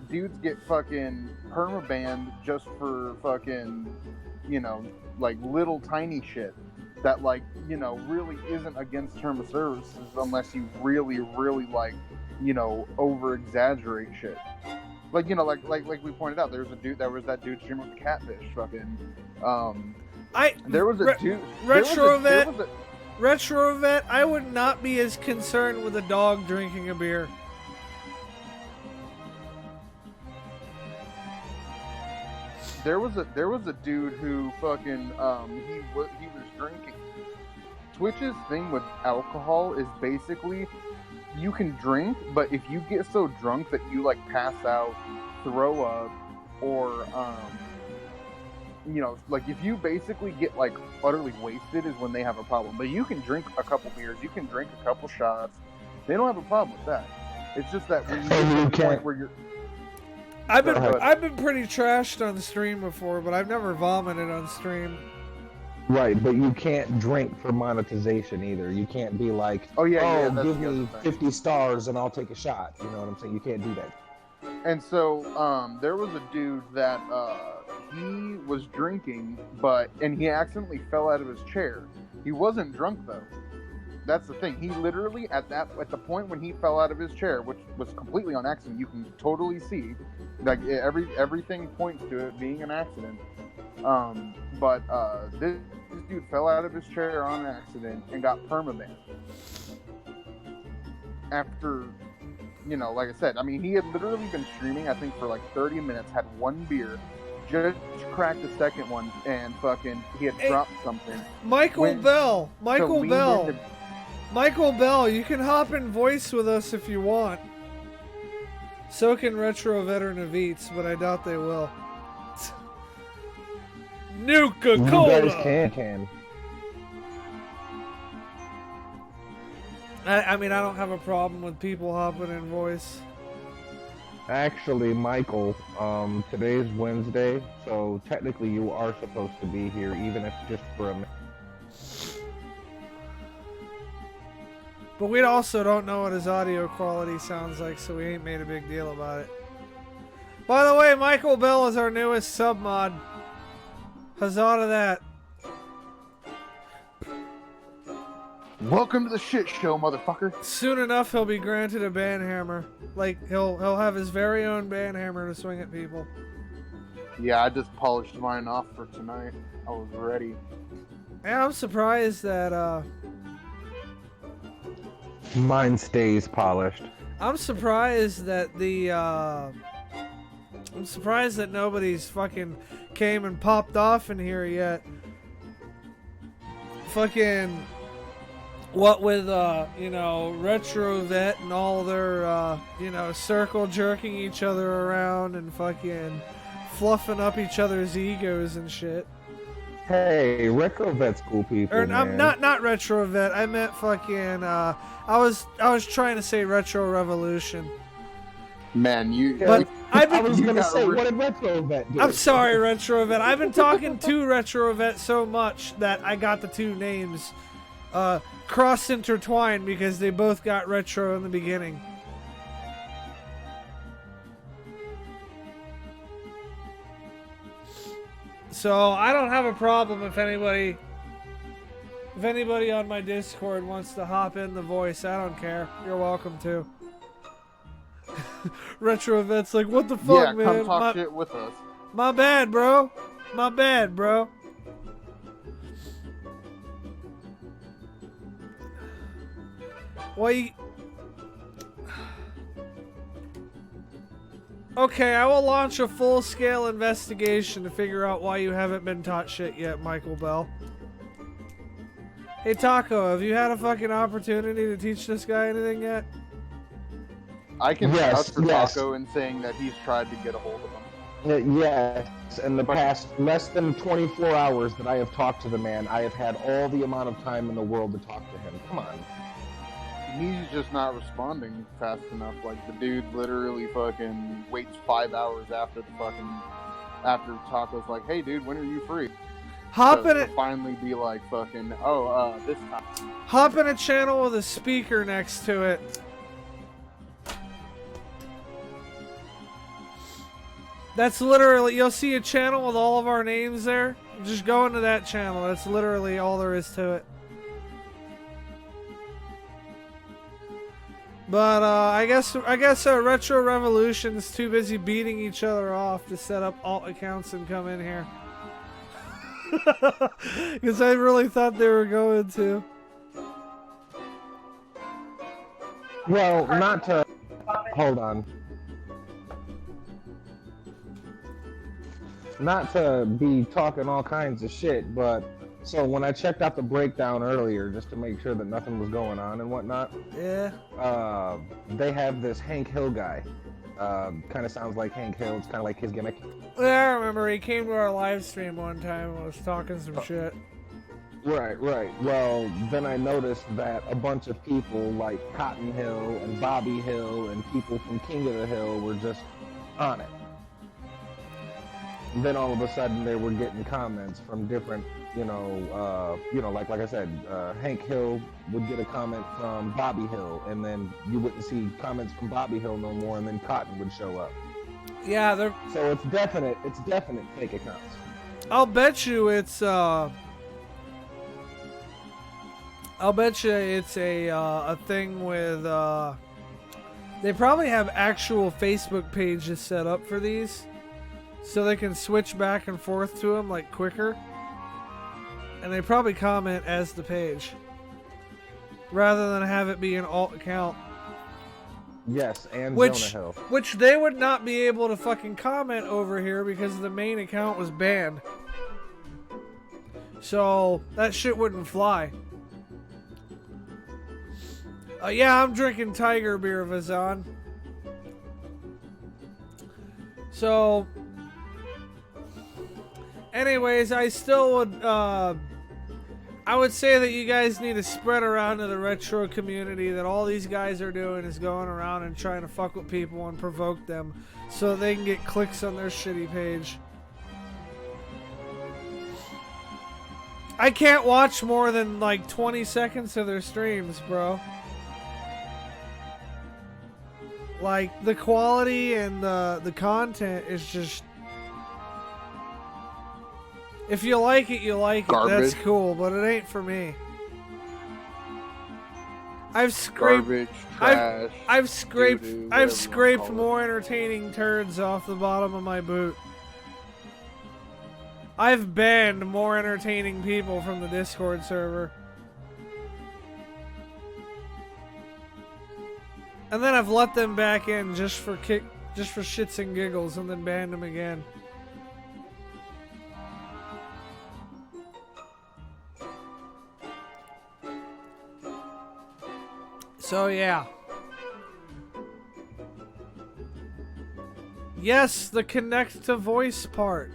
dudes get fucking permabanned just for fucking, like little tiny shit that like, really isn't against term of services unless you really, really like, over exaggerate shit. Like, like we pointed out, there was that dude streaming with the catfish fucking, there was a dude, Retrovet, I would not be as concerned with a dog drinking a beer. There was a dude who fucking he was drinking. Twitch's thing with alcohol is basically you can drink, but if you get so drunk that you like pass out, throw up, or like if you basically get like utterly wasted is when they have a problem. But you can drink a couple beers, you can drink a couple shots. They don't have a problem with that. It's just that when you get to the point where you're I've been pretty trashed on stream before, but I've never vomited on stream. Right, but you can't drink for monetization either. You can't be like, that's give the me other thing. 50 stars and I'll take a shot. You know what I'm saying? You can't do that. And so there was a dude that he was drinking, and he accidentally fell out of his chair. He wasn't drunk though. That's the thing. He literally at the point when he fell out of his chair, which was completely on accident, you can totally see, like everything points to it being an accident. But this dude fell out of his chair on accident and got permabanned. After, like I said, I mean, he had literally been streaming, I think, for like 30 minutes, had one beer, just cracked the second one, and fucking, he had dropped something. Michael Bell, you can hop in voice with us if you want. So can Retro Veteran Eats, but I doubt they will. Nuka-Cola! You guys can. I mean, I don't have a problem with people hopping in voice. Actually, Michael, today's Wednesday, so technically you are supposed to be here, even if just for a minute. But we also don't know what his audio quality sounds like, so we ain't made a big deal about it. By the way, Michael Bell is our newest sub-mod. Huzzah to that. Welcome to the shit show, motherfucker. Soon enough, he'll be granted a banhammer. Like, he'll have his very own banhammer to swing at people. Yeah, I just polished mine off for tonight. I was ready. Yeah, I'm surprised that, Mine stays polished. I'm surprised that I'm surprised that nobody's fucking came and popped off in here yet. Fucking... What with, Retro Vet and all their, circle jerking each other around and fucking fluffing up each other's egos and shit. Hey, Retrovet's cool people, Or, man. not Retro Vet, I meant fucking, I was trying to say Retro Revolution. Man, But I was gonna say, what did Retrovet do? I'm sorry, Retro Vet. I've been talking to Retro Vet so much that I got the two names, cross-intertwined because they both got retro in the beginning. So I don't have a problem if anybody on my Discord wants to hop in the voice. I don't care. You're welcome to. Retro Vet's like, what the fuck, man? Come talk shit with us. My bad, bro. My bad, bro. Well, you... Okay, I will launch a full-scale investigation to figure out why you haven't been taught shit yet, Michael Bell. Hey, Taco, have you had a fucking opportunity to teach this guy anything yet? I can Yes, vouch for yes. Taco in saying that he's tried to get a hold of him. Yes, in the past less than 24 hours that I have talked to the man, I have had all the amount of time in the world to talk to him. Come on. He's just not responding fast enough. Like, the dude literally fucking waits 5 hours after Taco's like, hey dude, when are you free? Hop in To it. finally be like fucking, this time. Hop in a channel with a speaker next to it. That's literally, you'll see a channel with all of our names there. Just go into that channel. That's literally all there is to it. But I guess Retro Revolution's too busy beating each other off to set up alt accounts and come in here. Because I really thought they were going to. Well, not to... Hold on. Not to be talking all kinds of shit, but... So when I checked out the breakdown earlier, just to make sure that nothing was going on and whatnot, Yeah. they have this Hank Hill guy. Kind of sounds like Hank Hill. It's kind of like his gimmick. Yeah, I remember he came to our live stream one time and was talking some shit. Right. Well, then I noticed that a bunch of people like Cotton Hill and Bobby Hill and people from King of the Hill were just on it. And then all of a sudden they were getting comments from different, like I said, Hank Hill would get a comment from Bobby Hill, and then you wouldn't see comments from Bobby Hill no more, and then Cotton would show up. Yeah, they're. So it's definite fake accounts. I'll bet you it's a thing with they probably have actual Facebook pages set up for these, so they can switch back and forth to them like quicker, and they probably comment as the page rather than have it be an alt account. Yes, and Which Jonah Hill. which they would not be able to fucking comment over here because the main account was banned. So that shit wouldn't fly. Yeah, I'm drinking Tiger beer, Vazan. So, anyways, I still would, I would say that you guys need to spread around to the retro community that all these guys are doing is going around and trying to fuck with people and provoke them so they can get clicks on their shitty page. I can't watch more than like 20 seconds of their streams, bro. Like, the quality and the content is just... If you like it, you like Garbage. it. That's cool, but it ain't for me. I've scraped... Garbage, trash. I've scraped... doo-doo, I've whatever you wanna scraped call it. more entertaining turds off the bottom of my boot. I've banned more entertaining people from the Discord server. And then I've let them back in just for shits and giggles, and then banned them again. So yeah. Yes, the connect to voice part.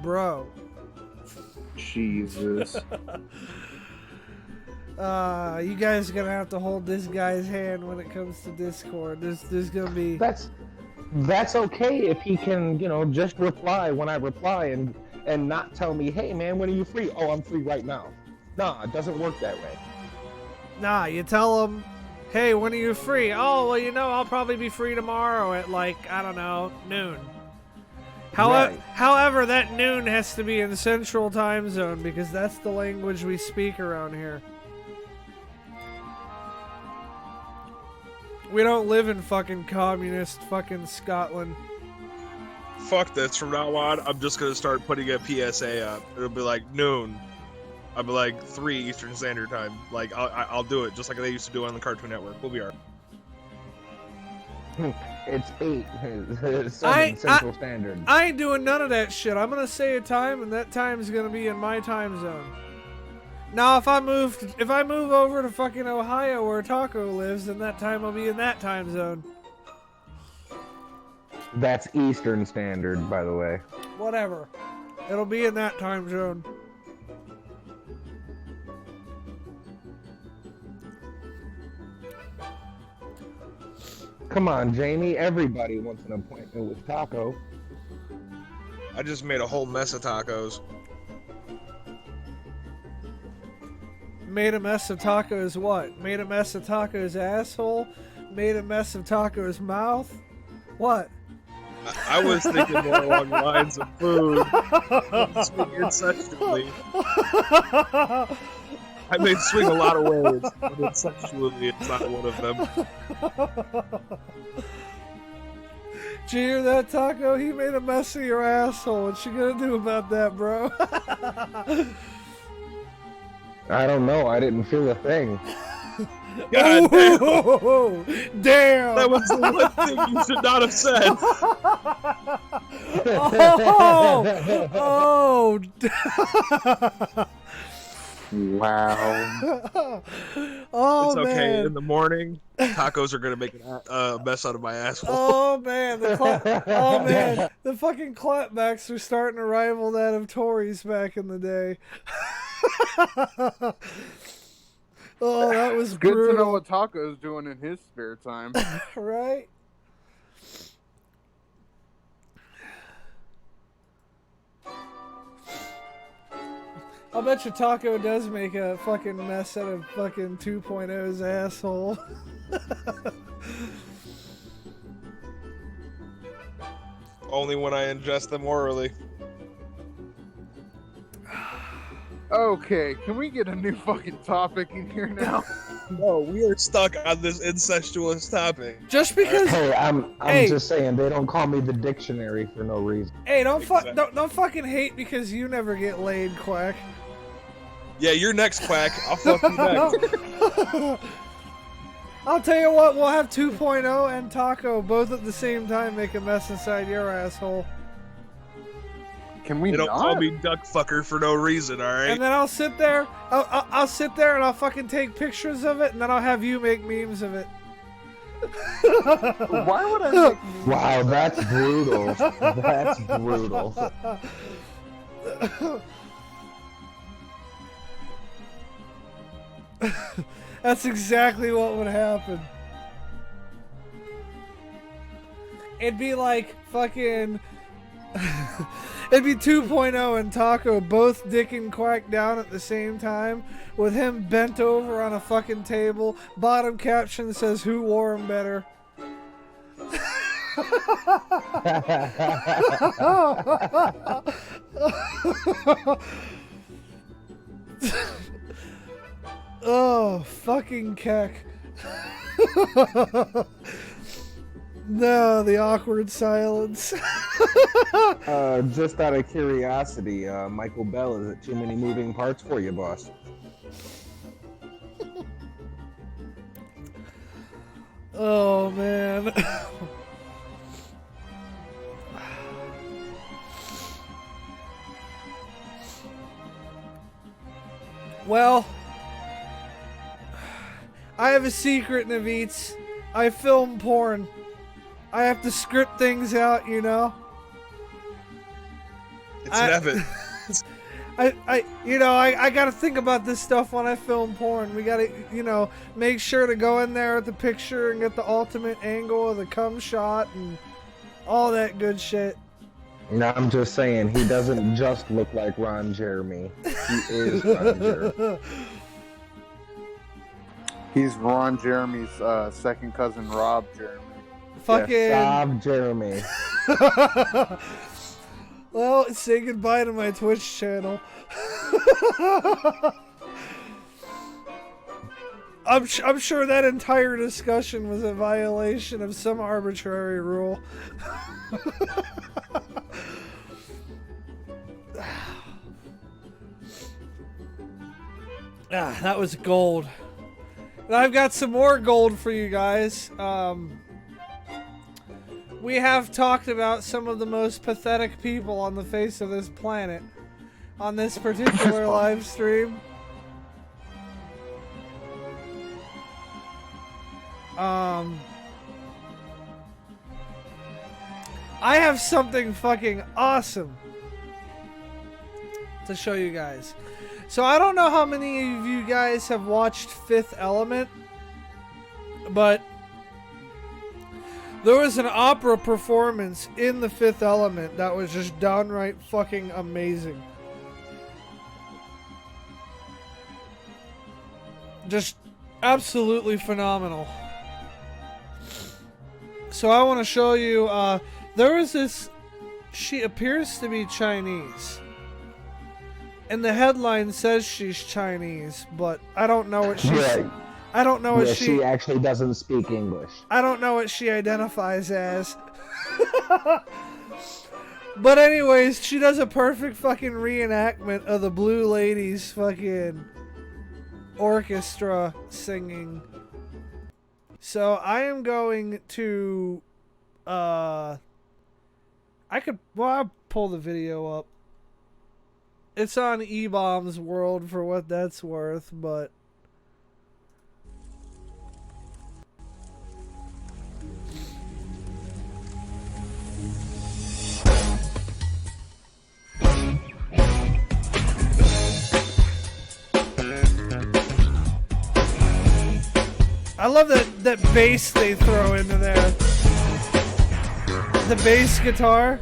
Bro. Jesus. You guys are gonna have to hold this guy's hand when it comes to Discord. There's gonna be... That's okay if he can, just reply when I reply and not tell me, hey man, when are you free? Oh, I'm free right now. Nah, it doesn't work that way. Nah, you tell them, hey, when are you free? Oh, well, I'll probably be free tomorrow at, like, I don't know, noon. Right. However, that noon has to be in Central Time Zone because that's the language we speak around here. We don't live in fucking communist fucking Scotland. Fuck this. From now on, I'm just gonna start putting a PSA up. It'll be like noon. I'll be like 3 Eastern Standard Time. Like I'll do it just like they used to do on the Cartoon Network. We'll be alright. It's 8, 7 I- Central Standard. I ain't doing none of that shit. I'm gonna say a time, and that time's gonna be in my time zone. Now, if I move over to fucking Ohio where Taco lives, then that time will be in that time zone. That's Eastern Standard, by the way. Whatever. It'll be in that time zone. Come on, Jamie. Everybody wants an appointment with Taco. I just made a whole mess of tacos. Made a mess of Taco's what? Made a mess of Taco's asshole? Made a mess of Taco's mouth? What? I was thinking more along the lines of food. Swing incestually. I may swing a lot of ways, but incestually it's not one of them. Did you hear that, Taco? He made a mess of your asshole. What you gonna do about that, bro? I don't know. I didn't feel a thing. God damn! Ooh, damn! That was the one thing you should not have said. Oh! Wow. Oh, It's okay. man. In the morning, tacos are gonna make a mess out of my asshole. Oh man, oh man, the fucking clapbacks are starting to rival that of Tories back in the day. Oh, that was Good brutal. to know what Taco's doing in his spare time. Right? I'll bet you Taco does make a fucking mess out of fucking 2.0's asshole. Only when I ingest them orally. Okay, can we get a new fucking topic in here now? No, we are stuck on this incestuous topic. Just because, Hey, I'm Hey. just saying they don't call me the dictionary for no reason. hey, don't Exactly. don't fucking hate because you never get laid, Quack. Yeah, you're next, Quack. I'll fuck you next. I'll tell you what, we'll have 2.0 and Taco both at the same time make a mess inside your asshole. Can we They don't not? call me duck fucker for no reason, alright? And then I'll sit there, I'll sit there and I'll fucking take pictures of it, and then I'll have you make memes of it. Why would I make memes? Wow, that's brutal. That's brutal. That's exactly what would happen. It'd be like fucking... It'd be 2.0 and Taco both dicking Quack down at the same time, with him bent over on a fucking table. Bottom caption says, "Who wore him better?" Oh, fucking keck. No, the awkward silence. Just out of curiosity, Michael Bell, is it too many moving parts for you, boss? Oh, man. Well, I have a secret, Navitz. I film porn. I have to script things out, you know? It's Nevin. I gotta think about this stuff when I film porn. We gotta, make sure to go in there with the picture and get the ultimate angle of the cum shot and all that good shit. No, I'm just saying, he doesn't just look like Ron Jeremy. He is Ron Jeremy. He's Ron Jeremy's second cousin, Rob Jeremy. Fucking. Yes, Rob Jeremy. Well, say goodbye to my Twitch channel. I'm sure that entire discussion was a violation of some arbitrary rule. Ah, that was gold. And I've got some more gold for you guys. We have talked about some of the most pathetic people on the face of this planet on this particular live stream. I have something fucking awesome to show you guys. So I don't know how many of you guys have watched Fifth Element, but there was an opera performance in the Fifth Element that was just downright fucking amazing. Just absolutely phenomenal. So I want to show you, there was this, she appears to be Chinese. And the headline says she's Chinese, but I don't know what she's... Right. I don't know what Yeah, she actually doesn't speak English. I don't know what she identifies as. But anyways, she does a perfect fucking reenactment of the Blue Ladies fucking orchestra singing. So I am going to I'll pull the video up. It's on E-Bomb's World for what that's worth, but I love that bass they throw into there. The bass guitar.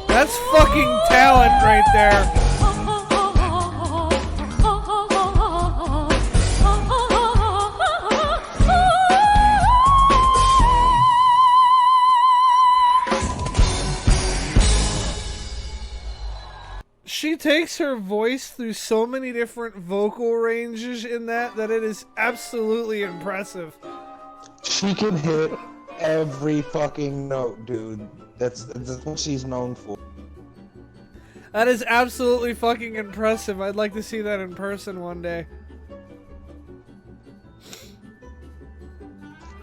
That's fucking talent right there. She takes her voice through so many different vocal ranges in that it is absolutely impressive. She can hit every fucking note, dude. That's what she's known for. That is absolutely fucking impressive. I'd like to see that in person one day.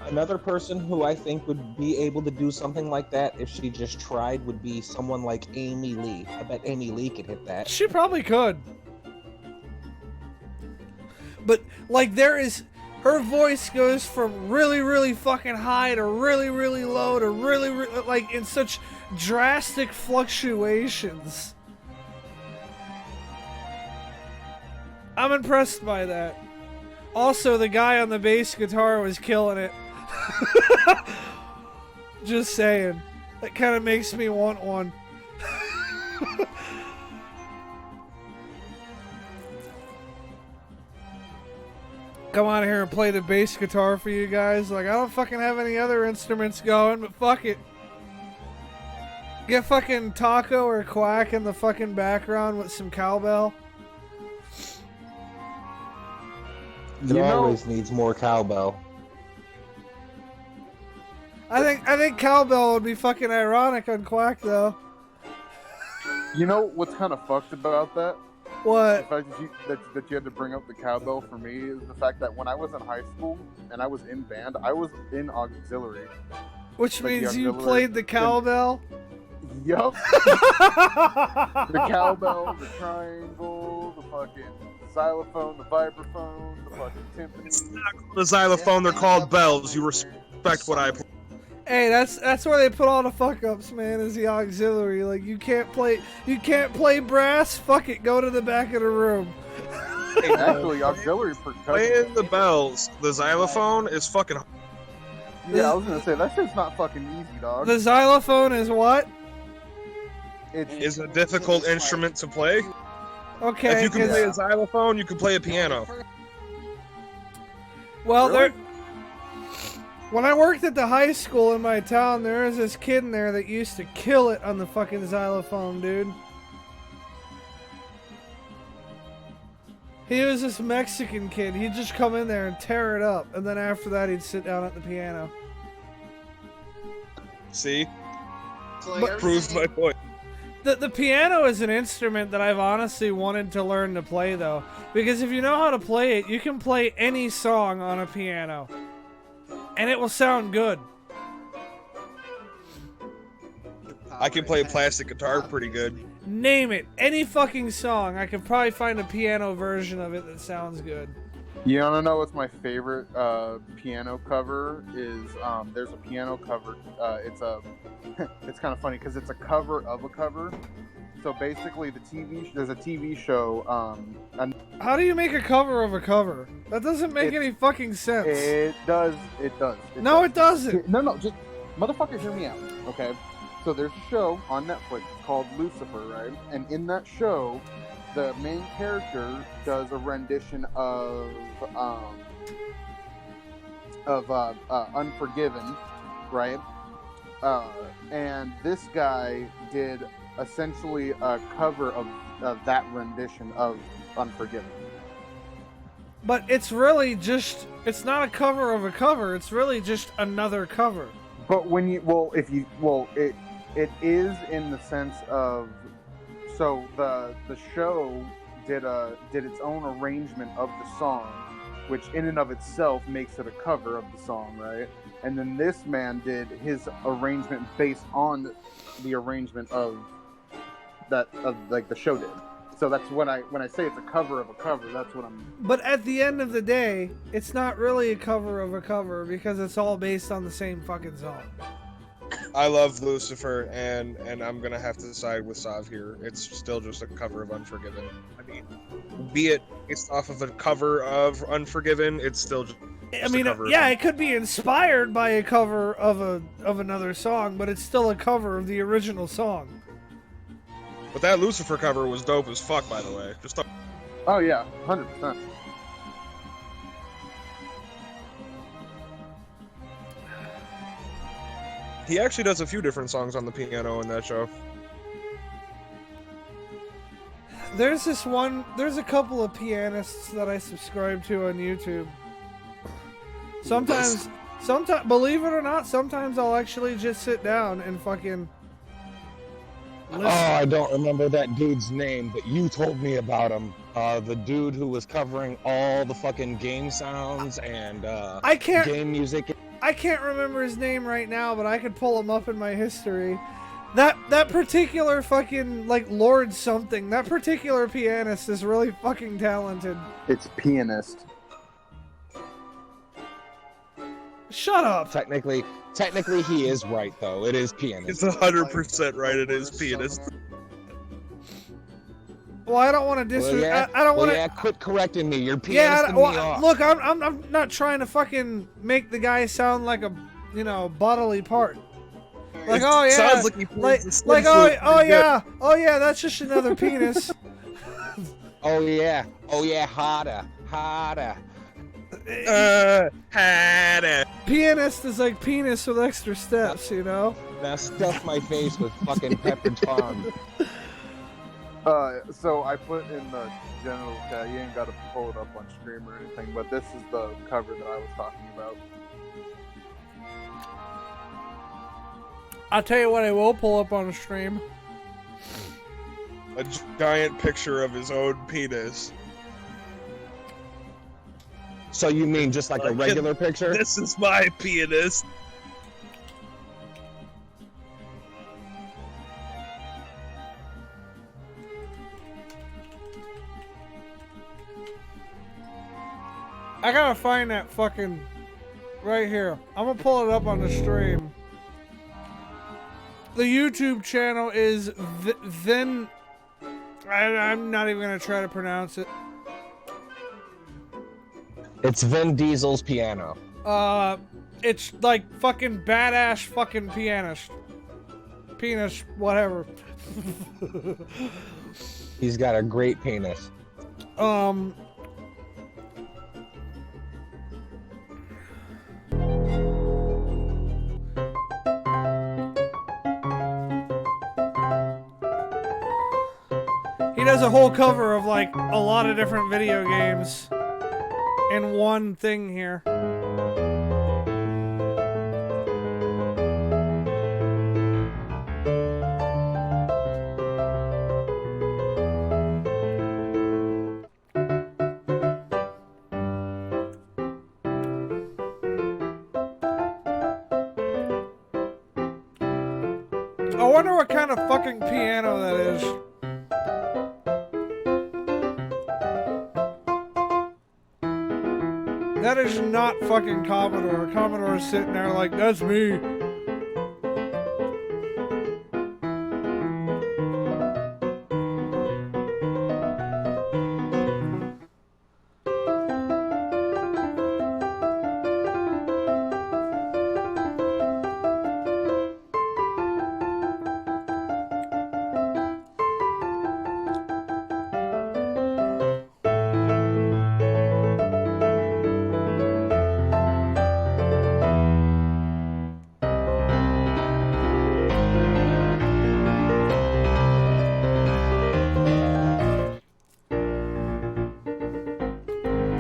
Another person who I think would be able to do something like that if she just tried would be someone like Amy Lee. I bet Amy Lee could hit that. She probably could. But, like, her voice goes from really, really fucking high to really, really low to really, like, in such drastic fluctuations. I'm impressed by that. Also, the guy on the bass guitar was killing it. Just saying. That kind of makes me want one. Come on here and play the bass guitar for you guys. Like, I don't fucking have any other instruments going, but fuck it. Get fucking Taco or Quack in the fucking background with some cowbell. It always needs more cowbell. I think cowbell would be fucking ironic on Quack though. You know what's kind of fucked about that? What? The fact that you had to bring up the cowbell for me is the fact that when I was in high school and I was in band, I was in auxiliary. Which Like means the you auxiliary- played the cowbell? Yup. The cowbell, the triangle, the fucking xylophone, the vibraphone, the fucking timpani. The xylophone, they're called bells. You respect what I play. Hey, that's where they put all the fuck ups, man. Is the auxiliary? Like you can't play brass. Fuck it, go to the back of the room. Actually, auxiliary percussion. Playing the bells, the xylophone is fucking. Yeah, I was gonna say that shit's not fucking easy, dog. The xylophone is what? Is a difficult instrument to play. Okay. If you can play a xylophone, you can play a piano. Well, Really? when I worked at the high school in my town, there was this kid in there that used to kill it on the fucking xylophone, dude. He was this Mexican kid. He'd just come in there and tear it up, and then after that, he'd sit down at the piano. See, But- proves my point. The piano is an instrument that I've honestly wanted to learn to play, though. Because if you know how to play it, you can play any song on a piano. And it will sound good. I can play plastic guitar pretty good. Name it. Any fucking song. I could probably find a piano version of it that sounds good. You wanna know what's my favorite piano cover? Is there's a piano cover. It's kind of funny because it's a cover of a cover. So basically, there's a TV show. How do you make a cover of a cover? That doesn't make It's- any fucking sense. It does. No, it doesn't. No, just motherfucker, hear me out, okay? So there's a show on Netflix called Lucifer, right? And in that show, the main character does a rendition of Unforgiven, right? And this guy did essentially a cover of that rendition of Unforgiven. But it's really just, it's not a cover of a cover. It's really just another cover. But when it is in the sense of, so the show did its own arrangement of the song, which in and of itself makes it a cover of the song, right? And then this man did his arrangement based on the arrangement of like the show did. So that's when I say it's a cover of a cover, that's what I'm. But at the end of the day, it's not really a cover of a cover because it's all based on the same fucking song. I love Lucifer, and I'm gonna have to side with Sav here. It's still just a cover of Unforgiven. I mean, be it based off of a cover of Unforgiven, it's still just I mean, a cover. yeah, it could be inspired by a cover of another song, but it's still a cover of the original song. But that Lucifer cover was dope as fuck, by the way. Just Oh yeah, 100%. he actually does a few different songs on the piano in that show. There's a couple of pianists that I subscribe to on YouTube. Sometimes, believe it or not, sometimes I'll actually just sit down and fucking listen. Oh, I don't remember that dude's name, but you told me about him. The dude who was covering all the fucking game sounds and I can't game music. I can't remember his name right now, but I could pull him up in my history. That particular fucking, like, Lord something, that particular pianist is really fucking talented. It's pianist. Shut up. Technically, he is right though. It is pianist. It's 100% right. It is pianist. Well, I don't want to dis. Well, yeah. I don't want to. Yeah, quit correcting me. You're Yeah, pianisting me off. look, I'm not trying to fucking make the guy sound like a, bodily part. Like, It oh yeah, sounds like he plays the slim oh flute oh pretty yeah, oh yeah, that's just another penis. Oh yeah, harder. Had it. Pianist is like penis with extra steps, you know. Now stuff my face with fucking peppered farm. So I put in the general chat. You ain't got to pull it up on stream or anything, but this is the cover that I was talking about. I'll tell you what, I will pull up on the stream. A giant picture of his own penis. So you mean just like a regular picture? This is my pianist. I gotta find that fucking right here. I'm gonna pull it up on the stream. The YouTube channel is Vin. I'm not even gonna try to pronounce it. It's Vin Diesel's piano. It's like fucking badass fucking pianist. Penis, whatever. He's got a great penis. He does a whole cover of like a lot of different video games in one thing here. I wonder what kind of fucking piano that is. That is not fucking Commodore. Commodore's sitting there like, that's me.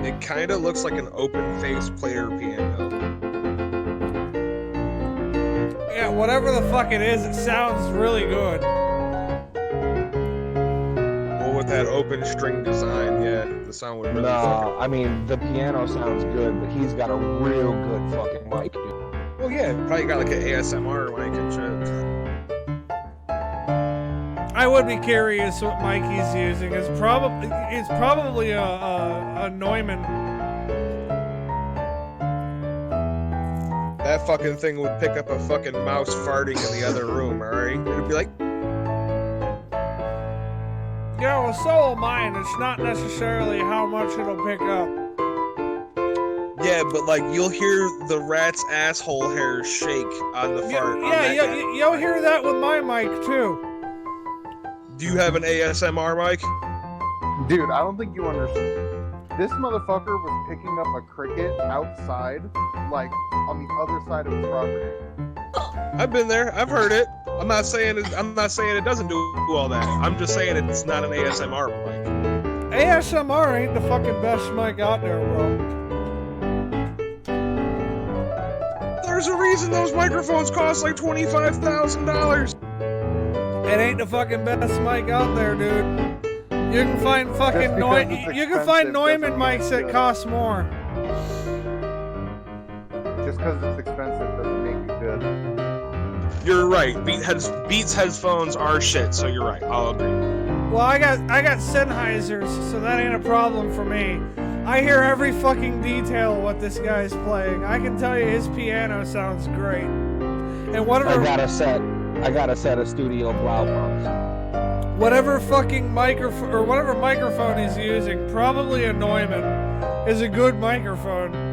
It kind of looks like an open-face player piano. Yeah, whatever the fuck it is, it sounds really good. Well, with that open string design, yeah, the sound would really No, I mean, the piano sounds good, but he's got a real good fucking mic, dude. Well, yeah, probably got like an ASMR mic and shit. I would be curious what mic he's using. It's probably a Neumann. That fucking thing would pick up a fucking mouse farting in the other room, alright? It'd be like, Yeah, well, so will mine. It's not necessarily how much it'll pick up. yeah, but like you'll hear the rat's asshole hairs shake on the fart. on that guy. You'll hear that with my mic too. Do you have an ASMR mic? Dude, I don't think you understand. This motherfucker was picking up a cricket outside, like on the other side of his property. I've been there. I've heard it. I'm not saying it doesn't do all that. I'm just saying it's not an ASMR mic. ASMR ain't the fucking best mic out there, bro. There's a reason those microphones cost like $25,000. It ain't the fucking best mic out there, dude. You can find fucking you can find Neumann mics that cost more. Just because it's expensive doesn't make it good. You're right. Beats headphones are shit, so you're right. I'll agree. Well, I got Sennheisers, so that ain't a problem for me. I hear every fucking detail of what this guy's playing. I can tell you his piano sounds great. And whatever I got a set of Studio Blaufrons. whatever fucking microphone or whatever microphone he's using, probably a Neumann, is a good microphone.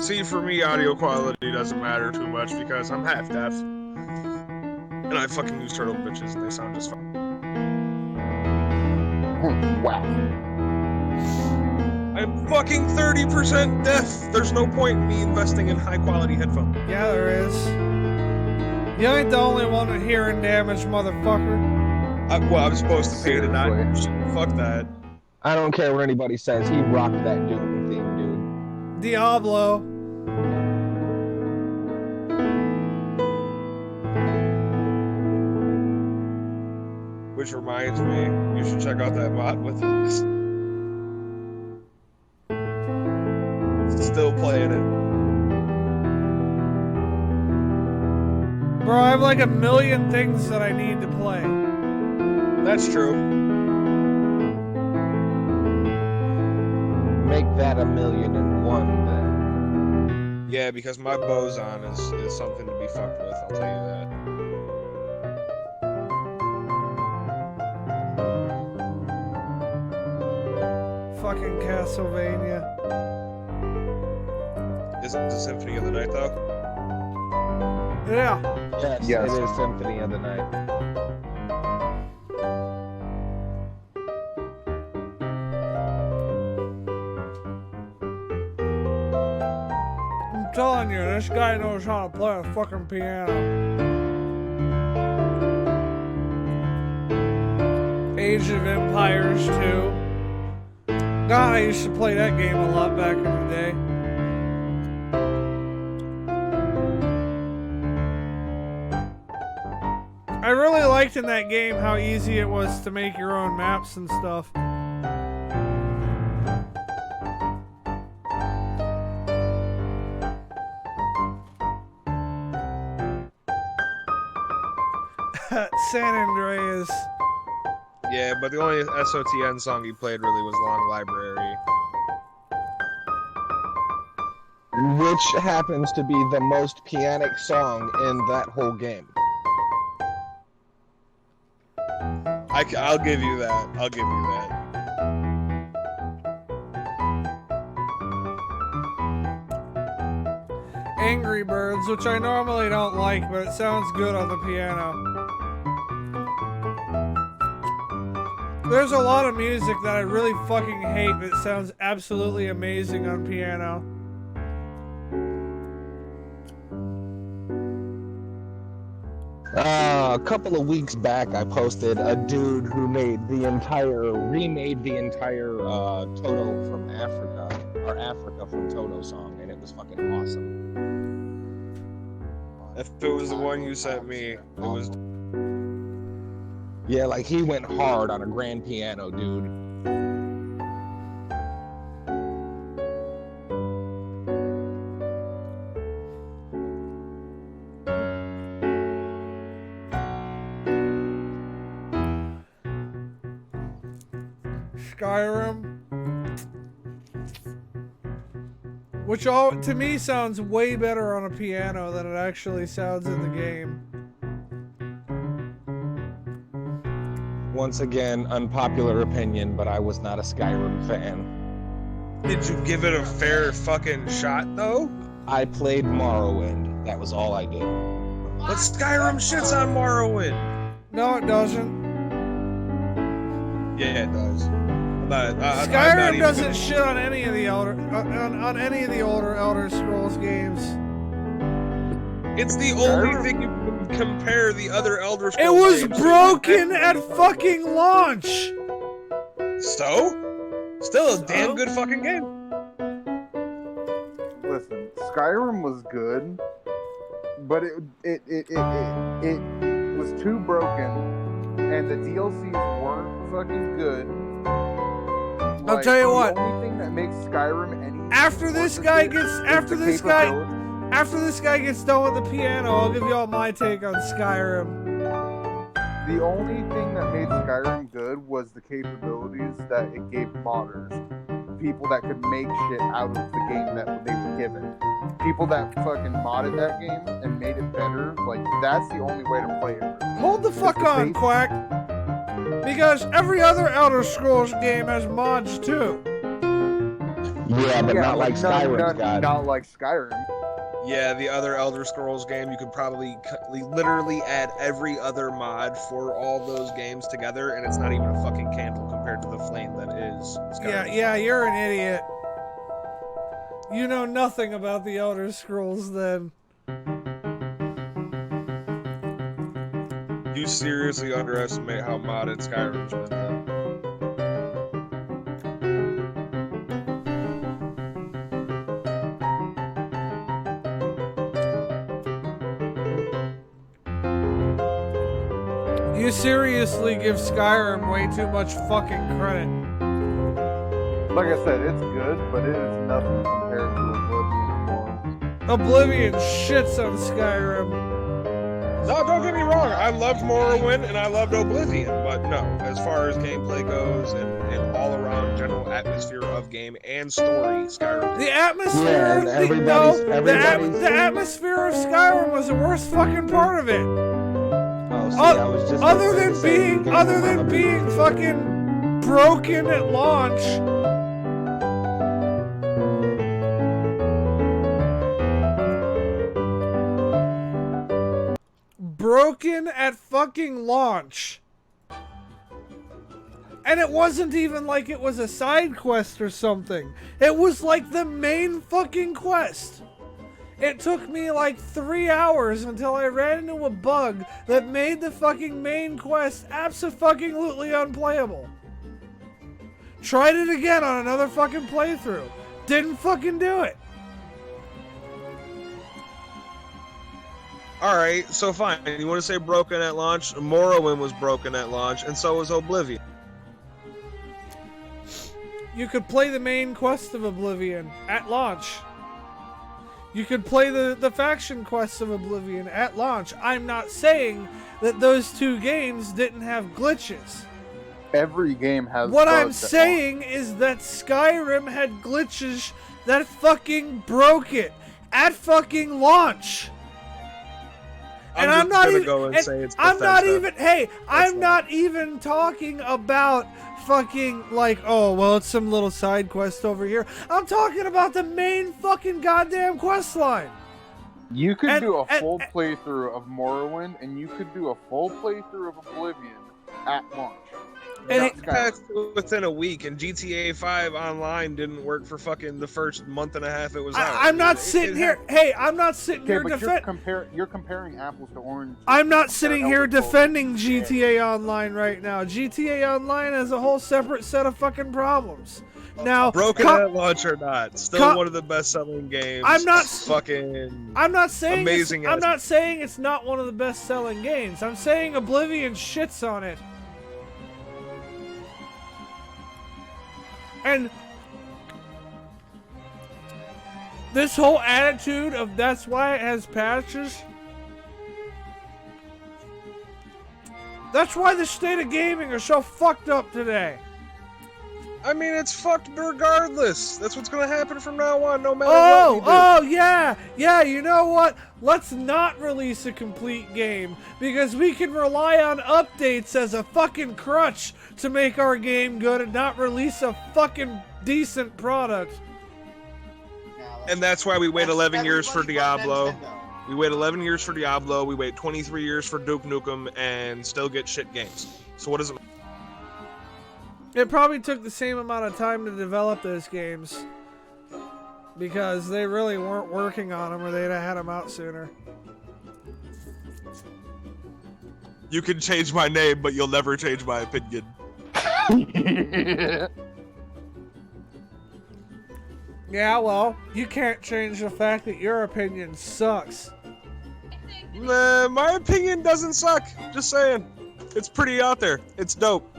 See, for me, audio quality doesn't matter too much because I'm half deaf. And I fucking use turtle bitches and they sound just fine. Wow. I'm fucking 30% deaf. There's no point in me investing in high quality headphones. Yeah, there is. You ain't the only one with hearing damage, motherfucker. I'm supposed to pay to not. Fuck that. I don't care what anybody says. He rocked that Doom theme, dude. Diablo. Which reminds me, you should check out that mod with us. Still playing it. Bro, I have like a million things that I need to play. That's true. Make that 1,000,001 then. Yeah, because my boson is something to be fucked with, I'll tell you that. Fucking Castlevania. Is it the Symphony of the Night, though? Yeah. Yes, it is Symphony of the Night. I'm telling you, this guy knows how to play a fucking piano. Age of Empires 2. God, I used to play that game a lot back in the day. I really liked in that game how easy it was to make your own maps and stuff. San Andreas. Yeah, but the only SOTN song he played really was Long Library. Which happens to be the most pianic song in that whole game. I'll give you that. I'll give you that. Angry Birds, which I normally don't like, but it sounds good on the piano. There's a lot of music that I really fucking hate that sounds absolutely amazing on piano. A couple of weeks back, I posted a dude who remade the entire Toto from Africa, or Africa from Toto song, and it was fucking awesome. If it was the one you sent me, it was. Yeah, like he went hard on a grand piano, dude. Skyrim, which all to me sounds way better on a piano than it actually sounds in the game. Once again, unpopular opinion, but I was not a Skyrim fan. Did you give it a fair fucking shot, though? I played Morrowind. That was all I did. But Skyrim shits on Morrowind. No, it doesn't. Yeah, it does. Skyrim doesn't shit on any of the on any of the older Elder Scrolls games. It's the only thing you can compare the other Elder Scrolls. It was games to. broken at fucking launch. So? Still a damn good fucking game. Listen, Skyrim was good, but it was too broken, and the DLCs weren't fucking good. I'll tell you what. The only thing that makes Skyrim any After this guy gets done with the piano, I'll give you all my take on Skyrim. The only thing that made Skyrim good was the capabilities that it gave modders. People that could make shit out of the game that they were given. People that fucking modded that game and made it better, like, that's the only way to play it. Hold the fuck on, Quack. Because every other Elder Scrolls game has mods too. Yeah, but not like Skyrim, God. Not like Skyrim. Yeah, the other Elder Scrolls game, you could probably literally add every other mod for all those games together, and it's not even a fucking candle compared to the flame that is Skyrim. Yeah, you're an idiot. You know nothing about the Elder Scrolls then. You seriously underestimate how modded Skyrim's been then. You seriously give Skyrim way too much fucking credit. Like I said, it's good, but it is nothing compared to Oblivion anymore. Oblivion shits on Skyrim. No, don't get me wrong. I loved Morrowind and I loved Oblivion, but no, as far as gameplay goes and all around general atmosphere of game and story, Skyrim. The atmosphere, Yeah, and the atmosphere of Skyrim was the worst fucking part of it. Oh, see, I was just Other gonna than say, you being, can other have a than being fucking broken at launch. Broken at fucking launch. And it wasn't even like it was a side quest or something. It was like the main fucking quest. It took me like 3 hours until I ran into a bug that made the fucking main quest abso-fucking-lutely unplayable. Tried it again on another fucking playthrough. Didn't fucking do it. Alright, so fine. You want to say broken at launch? Morrowind was broken at launch, and so was Oblivion. You could play the main quest of Oblivion at launch. You could play the faction quests of Oblivion at launch. I'm not saying that those two games didn't have glitches. Every game has. What I'm bugs at saying is that Skyrim had glitches that fucking broke it at fucking launch. And I'm not even. Go and And say it's I'm not Bethesda. even. Hey, I'm fine. not even talking about fucking like. Oh well, it's some little side quest over here. I'm talking about the main fucking goddamn quest line. You could And- do a and- full playthrough of Morrowind, and you could do a full playthrough of Oblivion at launch. And Not it- Skyrim. Patched within a week, and GTA 5 online didn't work for fucking the first month and a half it was out. I'm not It- sitting it here. Hey, I'm not sitting Okay, here but defending. you're comparing apples to oranges. I'm not sitting here Elder Scrolls. defending GTA Online right now. GTA Online has a whole separate set of fucking problems. Now, Broken at launch or not, still co- one of the best-selling games. I'm not- fucking. I'm not saying amazing I'm as- not saying it's not one of the best-selling games. I'm saying Oblivion shits on it. And this whole attitude of that's why it has patches. That's why the state of gaming are so fucked up today. I mean, it's fucked regardless. That's what's gonna happen from now on, no matter what we do. Oh, yeah, you know what? Let's not release a complete game because we can rely on updates as a fucking crutch to make our game good and not release a fucking decent product. And that's why we wait 11 years for everybody but Diablo. Nintendo. We wait 11 years for Diablo. We wait 23 years for Duke Nukem, and still get shit games. So what does it? It probably took the same amount of time to develop those games because they really weren't working on them or they'd have had them out sooner. You can change my name, but you'll never change my opinion. Yeah, well, you can't change the fact that your opinion sucks. Nah, my opinion doesn't suck. Just saying. It's pretty out there. It's dope.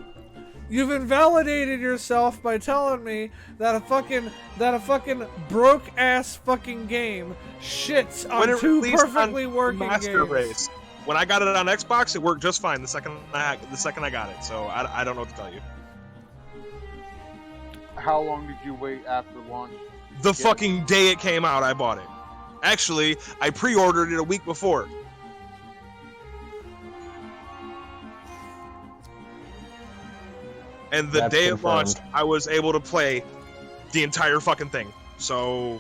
You've invalidated yourself by telling me that a fucking broke ass fucking game shits When on it two released perfectly on working Master games. Race. When I got it on Xbox, it worked just fine the second I got it. So I don't know what to tell you. How long did you wait after launch? The fucking day it came out, I bought it. Actually, I pre-ordered it a week before. And the That's day it confirmed. launched, I was able to play the entire fucking thing. So,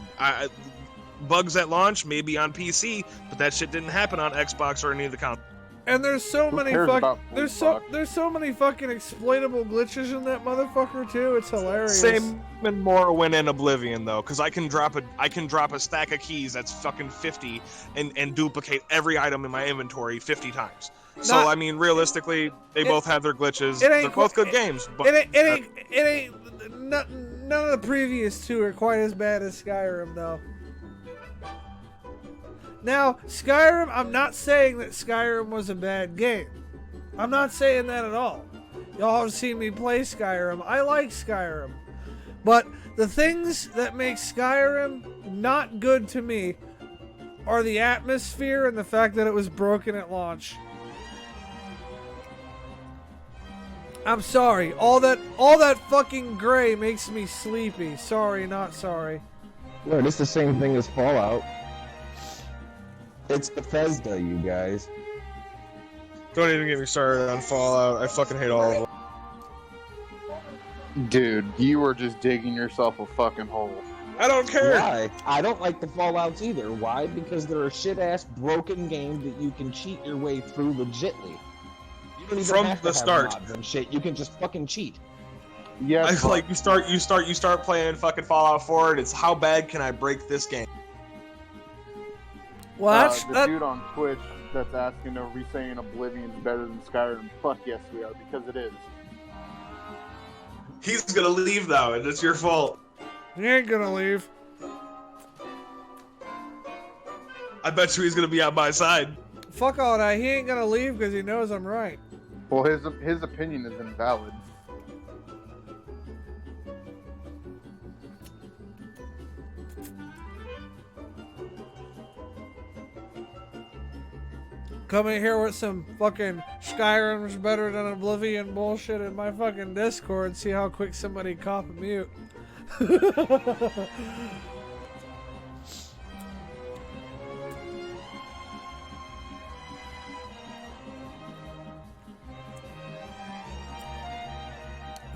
bugs at launch, maybe on PC, but that shit didn't happen on Xbox or any of the consoles. And there's so Who many cares about there's $40? so many fucking exploitable glitches in that motherfucker too. It's hilarious. Same in Morrowind and Oblivion though, because I can drop a stack of keys that's fucking 50 and duplicate every item in my inventory 50 times. So Not- I mean, realistically, they both have their glitches. it ain't They're both qu- good games, but It ain't none of the previous two are quite as bad as Skyrim though. Now, Skyrim, I'm not saying that Skyrim was a bad game. I'm not saying that at all. Y'all have seen me play Skyrim. I like Skyrim. But the things that make Skyrim not good to me are the atmosphere and the fact that it was broken at launch. I'm sorry. All that fucking gray makes me sleepy. Sorry, not sorry. Look, it's the same thing as Fallout. It's Bethesda, you guys. Don't even get me started on Fallout. I fucking hate all of them. Dude, you were just digging yourself a fucking hole. I don't care. Why? I don't like the Fallouts either. Why? Because they're a shit-ass broken game that you can cheat your way through legitly. You don't even From have to the have start. mods and shit. You can just fucking cheat. Yeah, I feel like you start playing fucking Fallout 4, and it's how bad can I break this game? Well, the dude on Twitch that's asking, are we saying Oblivion's better than Skyrim? Fuck yes, we are, because it is. He's gonna leave now, and it's your fault. he ain't gonna leave. I bet you he's gonna be on my side. Fuck all that. He ain't gonna leave because he knows I'm right. Well, his opinion is invalid. Come in here with some fucking Skyrim's better than Oblivion bullshit in my fucking Discord. See how quick somebody cop a mute.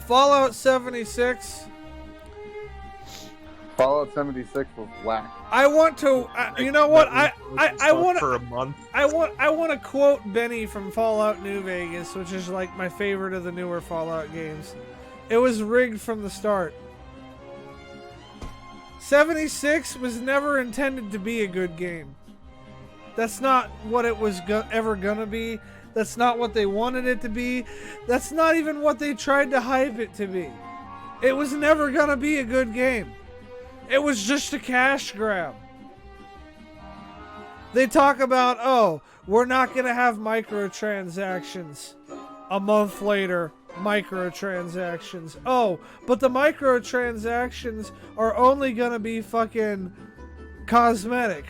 Fallout 76. Fallout 76 was whack. I want to. You know what? I want for a month. I want to quote Benny from Fallout New Vegas, which is like my favorite of the newer Fallout games. It was rigged from the start. 76 was never intended to be a good game. That's not what it was ever gonna be. That's not what they wanted it to be. That's not even what they tried to hype it to be. It was never gonna be a good game. It was just a cash grab. They talk about, oh, we're not gonna have microtransactions. A month later, microtransactions. Oh, but the microtransactions are only gonna be fucking cosmetic.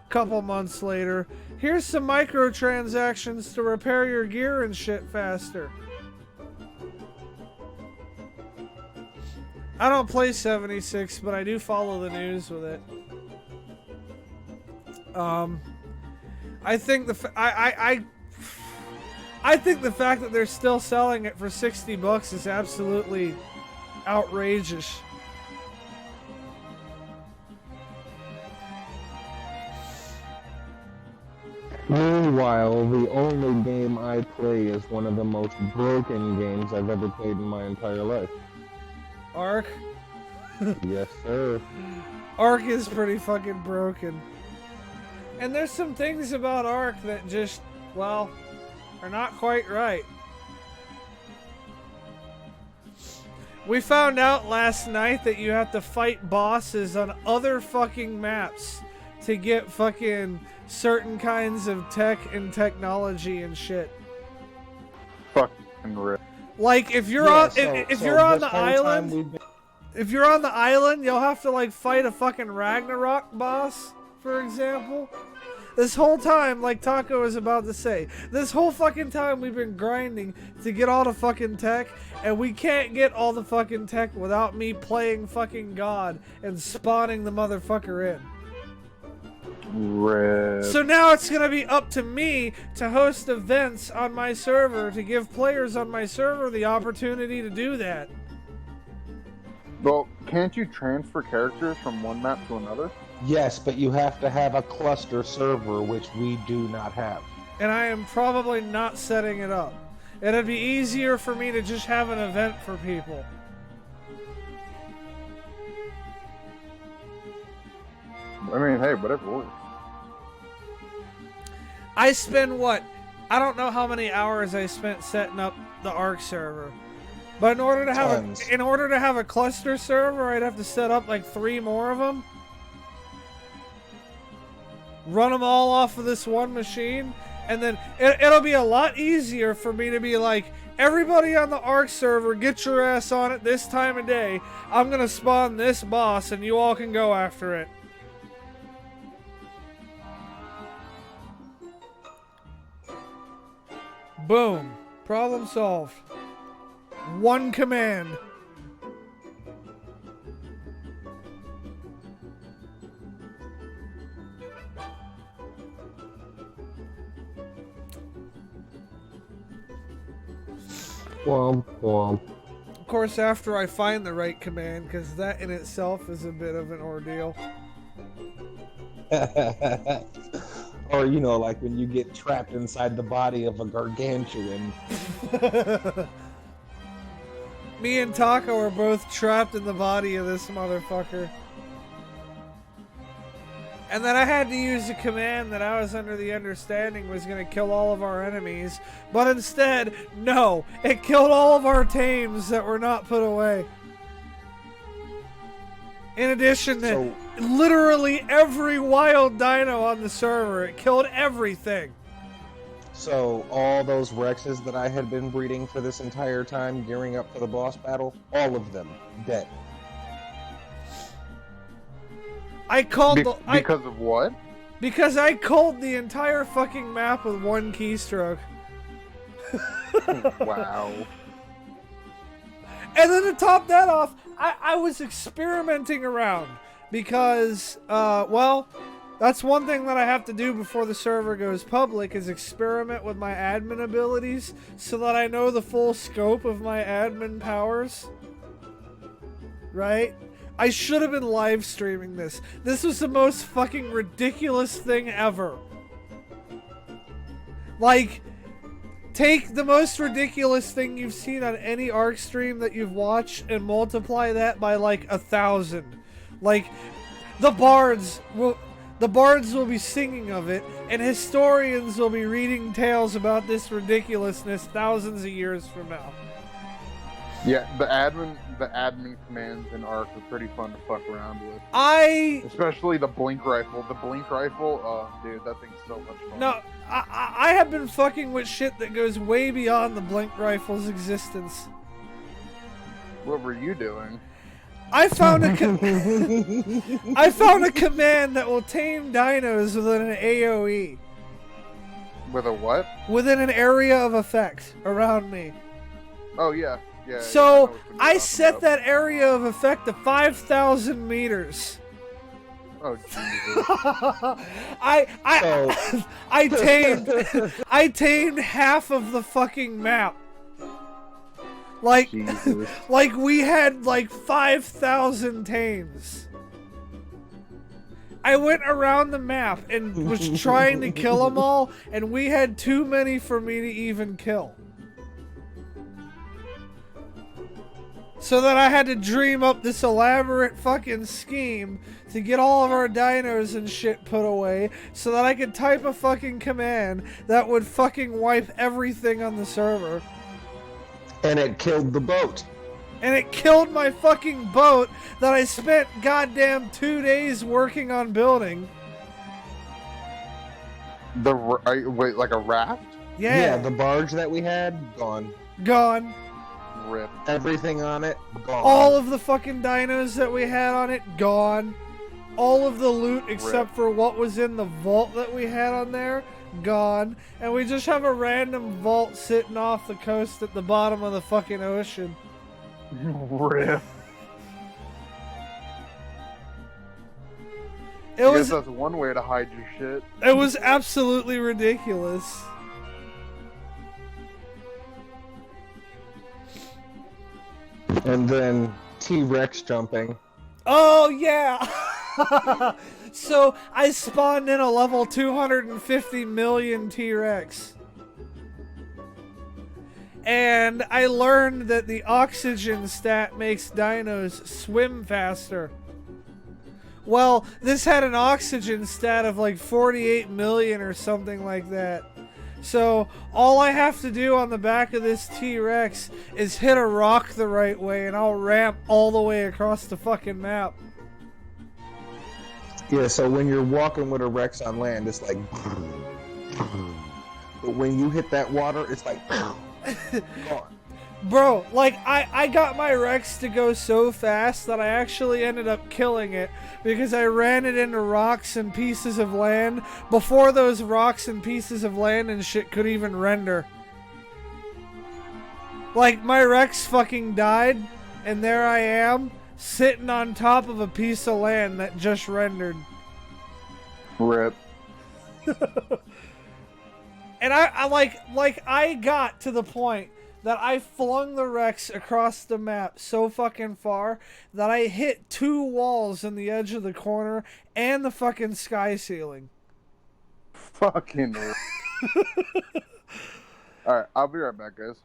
Couple months later, here's some microtransactions to repair your gear and shit faster. I don't play 76, but I do follow the news with it. I think I think the fact that they're still selling it for $60 is absolutely outrageous. Meanwhile, the only game I play is one of the most broken games I've ever played in my entire life. Ark? Yes, sir. Ark is pretty fucking broken. And there's some things about Ark that just, well, are not quite right. We found out last night that you have to fight bosses on other fucking maps to get fucking certain kinds of tech and technology and shit. Fucking rip. Like if you're Yeah, on if so you're on this the whole time island, we've been- if you're on the island, you'll have to like fight a fucking Ragnarok boss, for example. This whole time, like Taco is about to say, this whole fucking time we've been grinding to get all the fucking tech, and we can't get all the fucking tech without me playing fucking God and spawning the motherfucker in. Rip. So now it's gonna be up to me to host events on my server to give players on my server the opportunity to do that. Well, can't you transfer characters from one map to another? Yes, but you have to have a cluster server, which we do not have. And I am probably not setting it up. It'd be easier for me to just have an event for people. I mean, hey, whatever works. I spend what? I don't know how many hours I spent setting up the Ark server. But in order to have a cluster server, I'd have to set up like 3 more of them. Run them all off of this one machine, and then it'll be a lot easier for me to be like, everybody on the Ark server, get your ass on it this time of day. I'm gonna spawn this boss, and you all can go after it. Boom. Problem solved. One command. Womp womp. Of course, after I find the right command, because that in itself is a bit of an ordeal. Or, you know, like when you get trapped inside the body of a gargantuan. Me and Taco are both trapped in the body of this motherfucker. And then I had to use a command that I was under the understanding was going to kill all of our enemies. But instead, no. It killed all of our tames that were not put away. In addition to So, literally every wild dino on the server. It killed everything. so all those Rexes that I had been breeding for this entire time, gearing up for the boss battle, all of them dead. I called Because of what? because I called the entire fucking map with one keystroke. Wow. And then to top that off, I was experimenting around because, well, that's one thing that I have to do before the server goes public is experiment with my admin abilities so that I know the full scope of my admin powers. Right? I should have been live streaming this. This was the most fucking ridiculous thing ever. Like, take the most ridiculous thing you've seen on any ARC stream that you've watched and multiply that by like 1,000. Like, the bards will be singing of it, and historians will be reading tales about this ridiculousness thousands of years from now. Yeah, the admin commands in ARC are pretty fun to fuck around with. Especially the blink rifle. The blink rifle, oh dude, that thing's so much fun. No, I have been fucking with shit that goes way beyond the blink rifle's existence. What were you doing? I found a command that will tame dinos within an AoE. With a what? Within an area of effect around me. Oh yeah. Yeah, So yeah, I set that area of effect to 5,000 meters. Oh Jesus. I tamed half of the fucking map. Like Jesus. like we had like 5,000 tames. I went around the map and was trying to kill them all, and we had too many for me to even kill. So that I had to dream up this elaborate fucking scheme to get all of our dinos and shit put away so that I could type a fucking command that would fucking wipe everything on the server. And it killed the boat. And it killed my fucking boat that I spent goddamn 2 days working on building. Wait, like a raft? Yeah, the barge that we had, gone. gone. Rip. Everything on it, gone. All of the fucking dinos that we had on it, gone. All of the loot except for what was in the vault that we had on there, gone. And we just have a random vault sitting off the coast at the bottom of the fucking ocean. Rip. It I was guess that's one way to hide your shit. it was absolutely ridiculous. And then T-Rex jumping. Oh yeah. So I spawned in a level 250 million T-Rex. And I learned that the oxygen stat makes dinos swim faster. Well, this had an oxygen stat of like 48 million or something like that. So all I have to do on the back of this T-Rex is hit a rock the right way and I'll ramp all the way across the fucking map. Yeah, so when you're walking with a Rex on land, it's like... But when you hit that water, it's like... gone. Bro, like, I got my Rex to go so fast that I actually ended up killing it because I ran it into rocks and pieces of land before those rocks and pieces of land and shit could even render. Like, my Rex fucking died, and there I am, sitting on top of a piece of land that just rendered. Rip. And I got to the point that I flung the Rex across the map so fucking far that I hit 2 walls in the edge of the corner and the fucking sky ceiling. Fucking. Alright, I'll be right back, guys.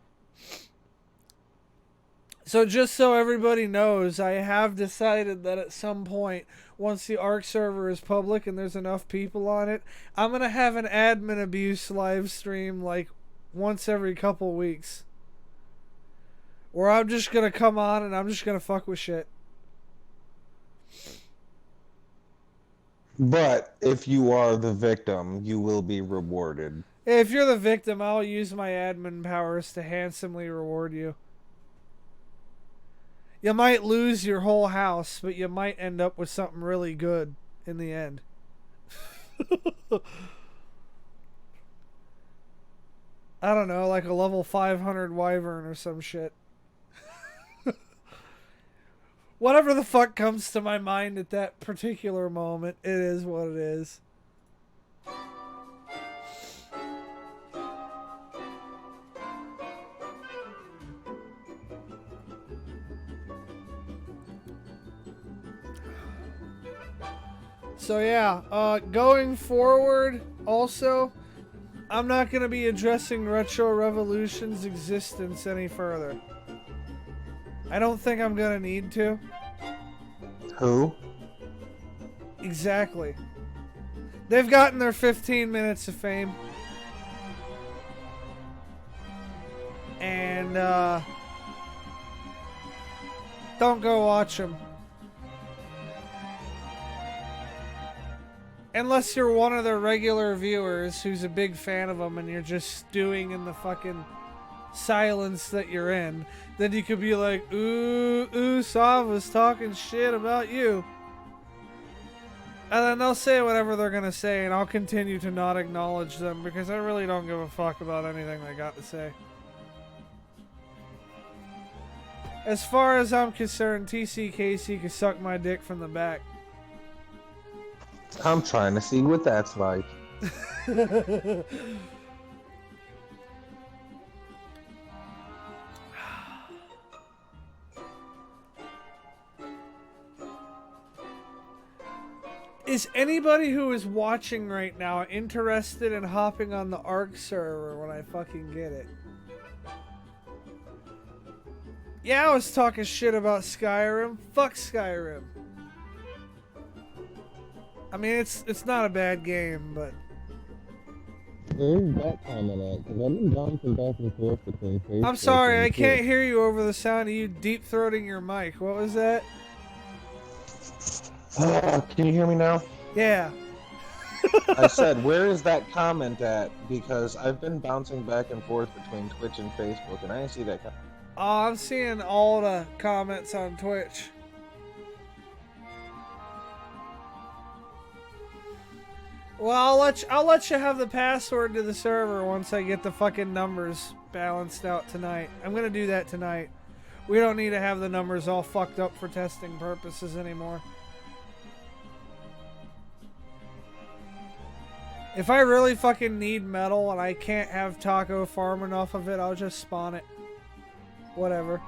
So just so everybody knows, I have decided that at some point, once the ARK server is public and there's enough people on it, I'm going to have an admin abuse live stream like once every couple weeks. Where I'm just going to come on and I'm just going to fuck with shit. But if you are the victim, you will be rewarded. If you're the victim, I'll use my admin powers to handsomely reward you. You might lose your whole house, but you might end up with something really good in the end. I don't know, like a level 500 wyvern or some shit. Whatever the fuck comes to my mind at that particular moment, it is what it is. So yeah, going forward, also, I'm not going to be addressing Retro Revolution's existence any further. I don't think I'm going to need to. Who? Exactly. They've gotten their 15 minutes of fame. And, don't go watch them. Unless you're one of their regular viewers who's a big fan of them and you're just stewing in the fucking silence that you're in, then you could be like, ooh, Sav was talking shit about you. And then they'll say whatever they're gonna say and I'll continue to not acknowledge them because I really don't give a fuck about anything they got to say. As far as I'm concerned, TCKC can suck my dick from the back. I'm trying to see what that's like. Is anybody who is watching right now interested in hopping on the ARK server when I fucking get it? Yeah, I was talking shit about Skyrim. Fuck Skyrim. I mean, it's not a bad game, but Where's that comment at? Because I've been bouncing back and forth between Facebook. I'm sorry, I can't hear you over the sound of you deep-throating your mic. What was that? Can you hear me now? Yeah. I said, where is that comment at? Because I've been bouncing back and forth between Twitch and Facebook, and I didn't see that comment. Oh, I'm seeing all the comments on Twitch. Well, I'll let you have the password to the server once I get the fucking numbers balanced out tonight. I'm gonna do that tonight. We don't need to have the numbers all fucked up for testing purposes anymore. If I really fucking need metal and I can't have Taco farm enough of it, I'll just spawn it. Whatever.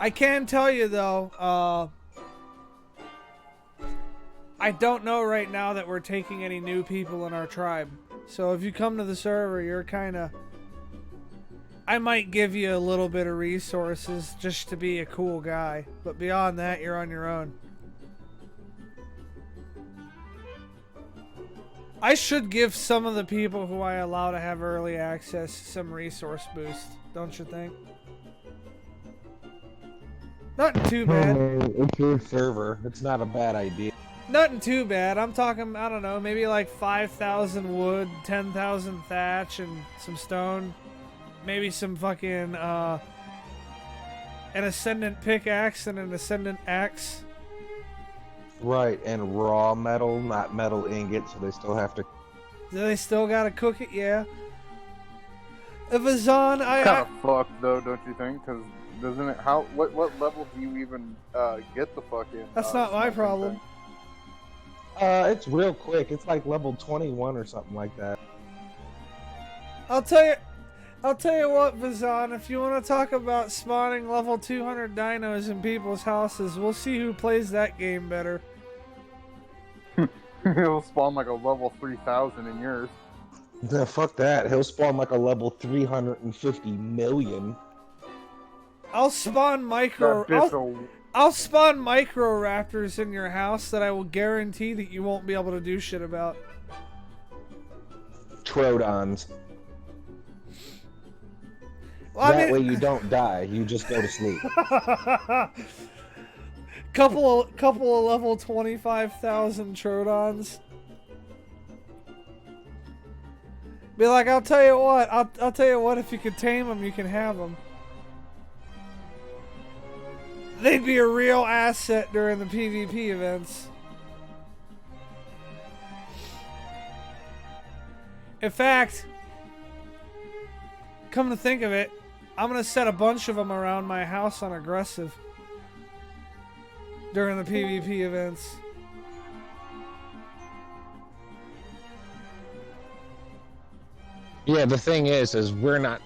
I can tell you though, I don't know right now that we're taking any new people in our tribe. So if you come to the server, you're kinda... I might give you a little bit of resources just to be a cool guy. But beyond that, you're on your own. I should give some of the people who I allow to have early access some resource boost, don't you think? Nothing too bad. It's your server. It's not a bad idea. Nothing too bad. I'm talking, I don't know, maybe like 5,000 wood, 10,000 thatch, and some stone. Maybe some fucking, an ascendant pickaxe and an ascendant axe. Right, and raw metal, not metal ingots, so they still have to... Do they still gotta cook it? Yeah. Vazan, Kind of fucked though, don't you think? Because doesn't it? What level do you even get the fucking? That's not my smoking problem. thing? It's real quick. It's like level 21 or something like that. I'll tell you what, Vazan, if you want to talk about spawning level 200 dinos in people's houses, we'll see who plays that game better. It'll spawn like a level 3000 in yours. Nah, fuck that. He'll spawn like a level 350 million. I'll spawn I'll spawn micro raptors in your house that I will guarantee that you won't be able to do shit about. Trodons. Well, That way you don't die. You just go to sleep. couple of level 25,000 Trodons. Be like, I'll tell you what. I'll tell you what. If you could tame them, you can have them. They'd be a real asset during the PvP events. In fact, come to think of it, I'm gonna set a bunch of them around my house on aggressive during the PvP events. Yeah, the thing is we're not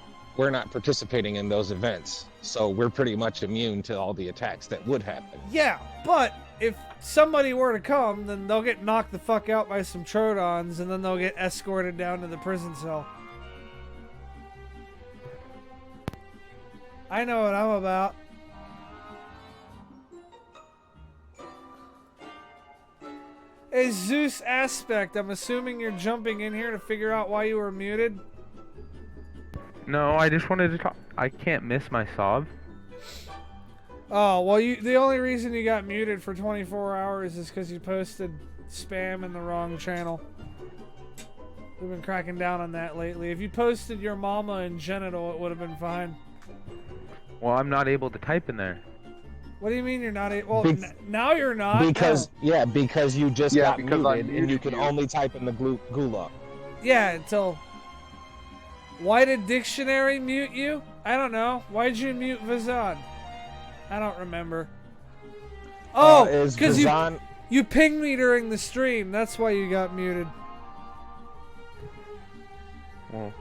participating in those events, so we're pretty much immune to all the attacks that would happen. Yeah, but if somebody were to come, then they'll get knocked the fuck out by some Trodons, and then they'll get escorted down to the prison cell. I know what I'm about. Hey, Zeus Aspect, I'm assuming you're jumping in here to figure out why you were muted? No, I just wanted to talk. I can't miss my sob. Oh, well, the only reason you got muted for 24 hours is because you posted spam in the wrong channel. We've been cracking down on that lately. If you posted your mama and genital, it would have been fine. Well, I'm not able to type in there. What do you mean you're not able? Well, now you're not. Because No. because you just got because I muted and you muted can you. only type in the gulag. Yeah, until... Why did Dictionary mute you? I don't know. Why'd you mute Vazan? I don't remember. Oh, Is because Vazan... you pinged me during the stream. That's why you got muted. Well,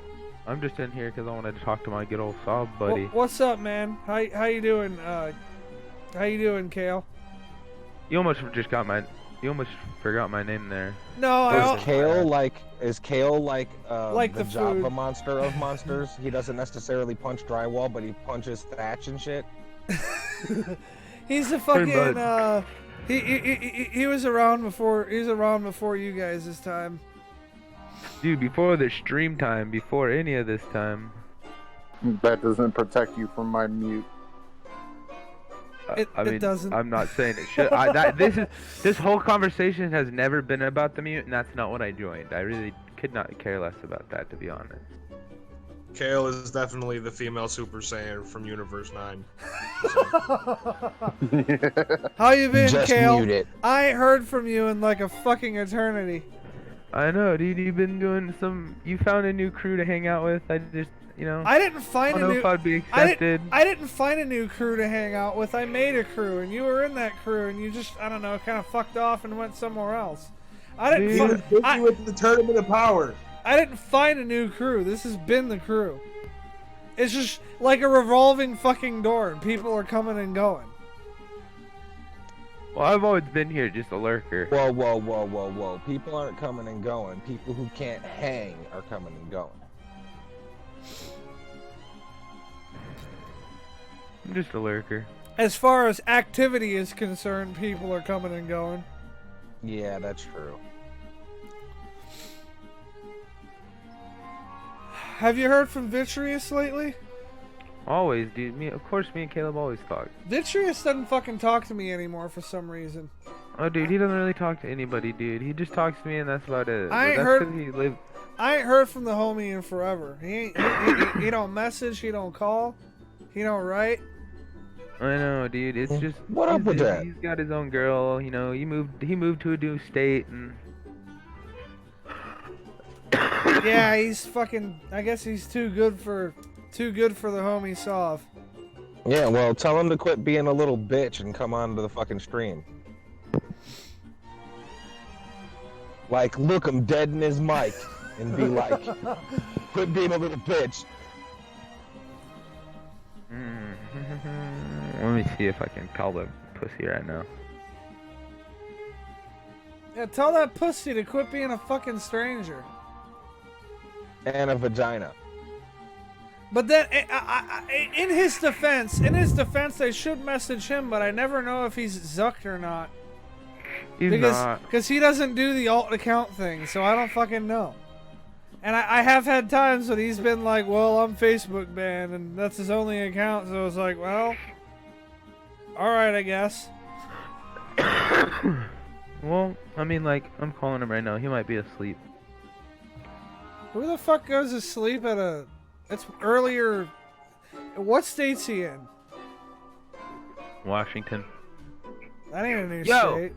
I'm just in here because I wanted to talk to my good old sob buddy. What's up, man? How you doing? How you doing, Kale? You almost forgot my name there. No, Is Kale like Like the the Java food. monster of monsters? He doesn't necessarily punch drywall, but he punches thatch and shit. He's a fucking he was around before you guys this time. Dude, before the stream time, before any of this time. That doesn't protect you from my mute. It doesn't. I'm not saying it should. This whole conversation has never been about the mute, and that's not what I joined. I really could not care less about that, to be honest. Kale is definitely the female Super Saiyan from Universe 9. How you been, Just Kale? mute it. I ain't heard from you in like a fucking eternity. I know, dude. You've been doing some. You found a new crew to hang out with. I just, I didn't find I don't know if I'd be accepted. I didn't find a new crew to hang out with. I made a crew, and you were in that crew, and you just, I don't know, kind of fucked off and went somewhere else. I didn't. He was busy with the Tournament of Power. I didn't find a new crew. This has been the crew. It's just like a revolving fucking door, and people are coming and going. Well, I've always been here, just a lurker. Whoa. People aren't coming and going. People who can't hang are coming and going. I'm just a lurker. As far as activity is concerned, people are coming and going. Yeah, that's true. Have you heard from Vitreous lately? Always, dude. Of course, me and Caleb always talk. Vitreous doesn't fucking talk to me anymore for some reason. Oh, dude, he doesn't really talk to anybody, dude. He just talks to me, and that's about it. I ain't But that's heard- 'cause he lived. I ain't heard from the homie in forever. He don't message, he don't call, he don't write. I know, dude. It's just. What up with that? He's got his own girl. He moved to a new state, and Yeah, he's fucking. I guess he's too good for the homie Sov. Yeah, well, tell him to quit being a little bitch and come on to the fucking stream. Like, look him dead in his mic and be like, quit being a little bitch. Let me see if I can call the pussy right now. Yeah, tell that pussy to quit being a fucking stranger. And a vagina. But then, in his defense, they should message him, but I never know if he's zucked or not. He's not. Because he doesn't do the alt account thing, so I don't fucking know. And I have had times when he's been like, well, I'm Facebook banned, and that's his only account, so it's like, well, alright, I guess. Well, I mean, like, I'm calling him right now. He might be asleep. Who the fuck goes to sleep at a... It's earlier... What state's he in? Washington. That ain't a new Yo! state.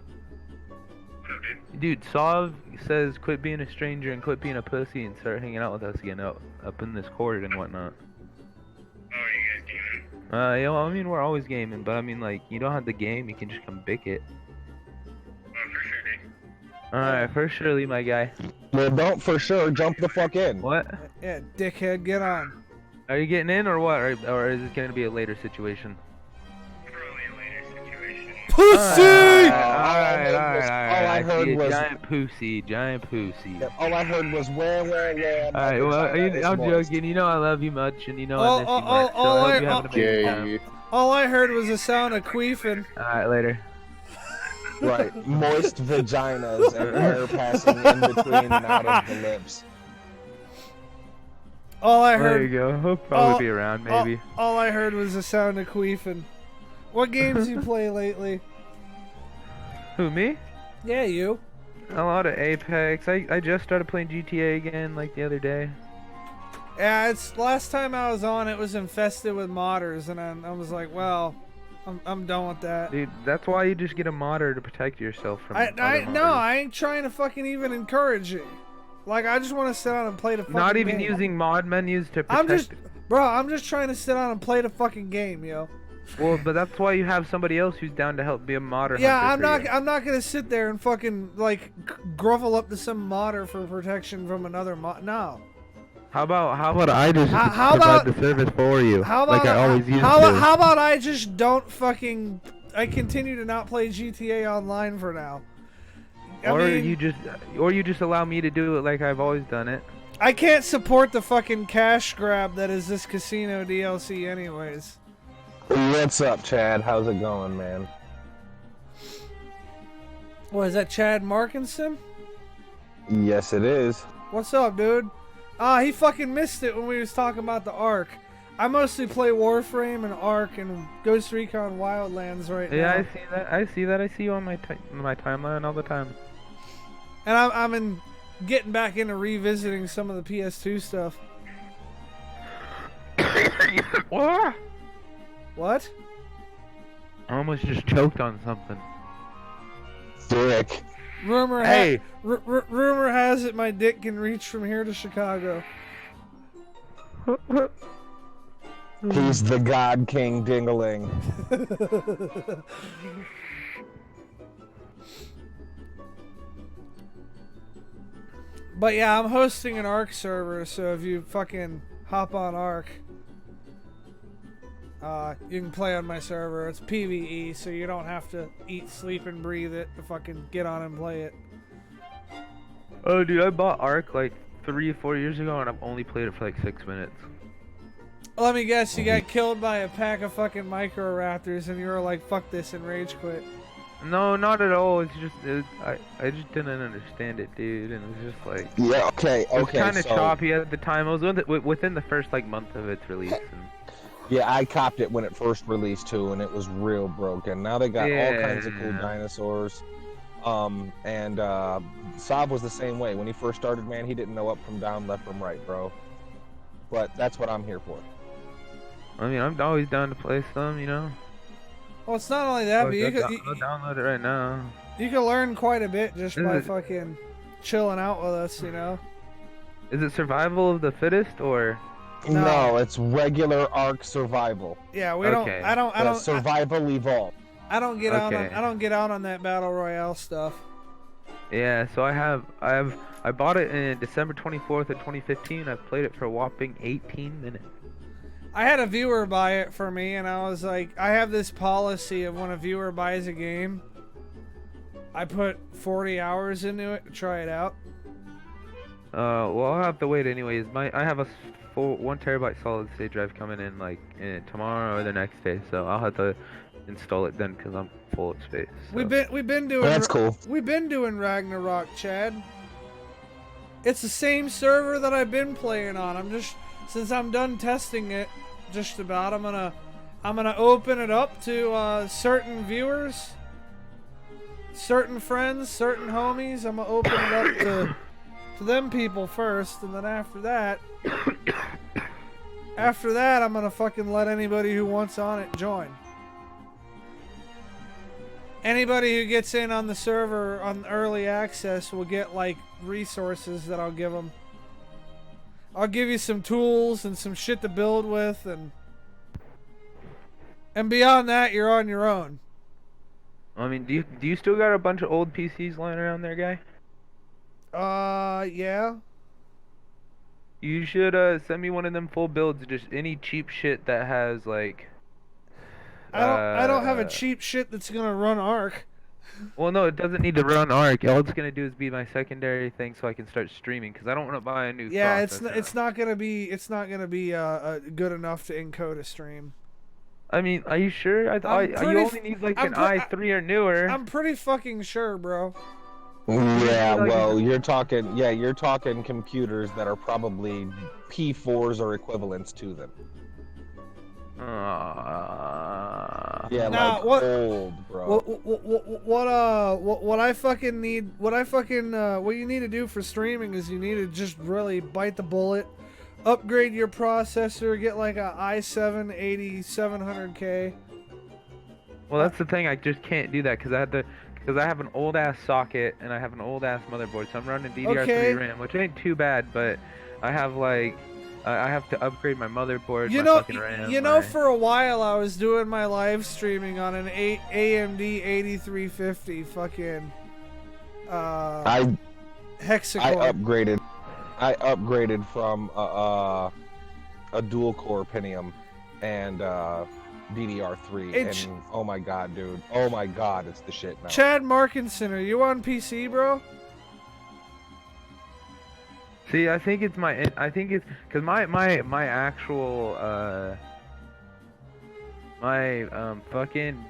Dude, Sov says quit being a stranger and quit being a pussy and start hanging out with us again up in this court and whatnot. Oh, are you guys gaming? Yeah, well, I mean, we're always gaming, but I mean, like, you don't have the game, you can just come bick it. Oh, for sure, dude. Alright, for surely, my guy. Well, don't for sure jump the fuck in. What? Yeah, dickhead, get on. Are you getting in or what? Or is this gonna be a later situation? Probably a later situation. Pussy! Alright. All I heard see a was- giant pussy. All I heard was where. Alright, well, I'm joking. You know I love you much, and you know I miss you much. So I hope you're having a good time. Gay. All I heard was a sound of queefing. Alright, later. Right, moist vaginas and air passing in between and out of the lips. All I There heard... you go. He'll probably Oh, be around, maybe. All I heard was the sound of queefing. What games you play lately? Who, me? Yeah, you. A lot of Apex. I just started playing GTA again, like, the other day. Yeah, it's last time I was on, it was infested with modders, and I was like, well, I'm done with that. Dude, that's why you just get a modder to protect yourself from No, modders. I ain't trying to fucking even encourage it. Like, I just want to sit down and play the fucking Not even game. using mod menus to protect. I'm just trying to sit down and play the fucking game, yo. Well, but that's why you have somebody else who's down to help be a modder. Yeah, hunter for you. I'm not gonna sit there and fucking like grovel up to some modder for protection from another mod. No. How about I just How provide about- the service for you, How about like I always used to? how about I just don't fucking I continue to not play GTA Online for now. or mean, you just allow me to do it like I've always done it. I can't support the fucking cash grab that is this casino DLC anyways. What's up, Chad? How's it going, man? What is that, Chad Markinson? Yes, it is. What's up, dude? He fucking missed it when we was talking about the Ark. I mostly play Warframe and Ark and Ghost Recon Wildlands right now. Yeah, I see that. I see you on my timeline all the time. And I'm getting back into revisiting some of the PS2 stuff. What? What? I almost just choked on something. Dick. Rumor Hey. rumor has it my dick can reach from here to Chicago. He's the God King Dingaling. But yeah, I'm hosting an Ark server, so if you fucking hop on Ark, you can play on my server. It's PvE, so you don't have to eat, sleep, and breathe it to fucking get on and play it. Oh, dude, I bought Ark like 3 or 4 years ago, and I've only played it for like 6 minutes. Let me guess, you got killed by a pack of fucking micro raptors, and you were like, "Fuck this," and rage quit. No, not at all. It's just I just didn't understand it, dude, and it was just like Yeah. Okay. it was Okay. kind of So, choppy at the time. I was within the first like month of its release. And, yeah, I copped it when it first released too, and it was real broken. Now they got all kinds of cool Yeah. dinosaurs. And Saab was the same way. When he first started, man, he didn't know up from down, left from right, bro. But that's what I'm here for. I mean, I'm always down to play some, you know. Well, it's not only that, but you I'll download it right now. you can learn quite a bit just This by is- fucking chilling out with us, you know. Is it survival of the fittest or? No, it's regular Ark survival. Yeah, we Okay. don't. I The don't. survival evolved. I don't get out on. Okay. I don't get out on that battle royale stuff. Yeah, so I bought it in December 24th of 2015. I've played it for a whopping 18 minutes. I had a viewer buy it for me, and I was like, I have this policy of when a viewer buys a game, I put 40 hours into it to try it out. Well, I'll have to wait anyways. I have a full 1 terabyte solid state drive coming in like tomorrow or the next day, so I'll have to install it then because I'm full of space. So. We've been doing. That's cool. We've been doing Ragnarok, Chad. It's the same server that I've been playing on. I'm just since I'm done testing it, just about. I'm gonna open it up to certain viewers, certain friends, certain homies. I'm gonna open it up to them people first, and then after that, I'm gonna fucking let anybody who wants on it join. Anybody who gets in on the server on early access will get like resources that I'll give them. I'll give you some tools and some shit to build with, and beyond that, you're on your own. I mean, do you still got a bunch of old PCs lying around there, guy? Yeah. You should send me one of them full builds, just any cheap shit that has like. I don't have a cheap shit that's gonna run Ark. Well, no, it doesn't need to run Arc. All it's gonna do is be my secondary thing, so I can start streaming. Cause I don't want to buy a new. Yeah, processor. it's not gonna be good enough to encode a stream. I mean, are you sure? You only need like an i3 or newer. I'm pretty fucking sure, bro. Yeah, well, you're talking computers that are probably P4s or equivalents to them. Yeah, Now, like what- old, bro. What I fucking need, what you need to do for streaming is you need to just really bite the bullet, upgrade your processor, get like a i7 8700K. Well, that's the thing. I just can't do that because I have an old ass socket and I have an old ass motherboard. So I'm running DDR3 Okay. RAM, which ain't too bad, but I have like. I have to upgrade my motherboard, You my know, fucking RAM. you know, for a while I was doing my live streaming on an AMD 8350 fucking I hexacore. I upgraded from a dual core Pentium and DDR3, It's- and oh my god, dude, oh my god, it's the shit now. Chad Markinson, are you on PC, bro? See, I think it's because my actual fucking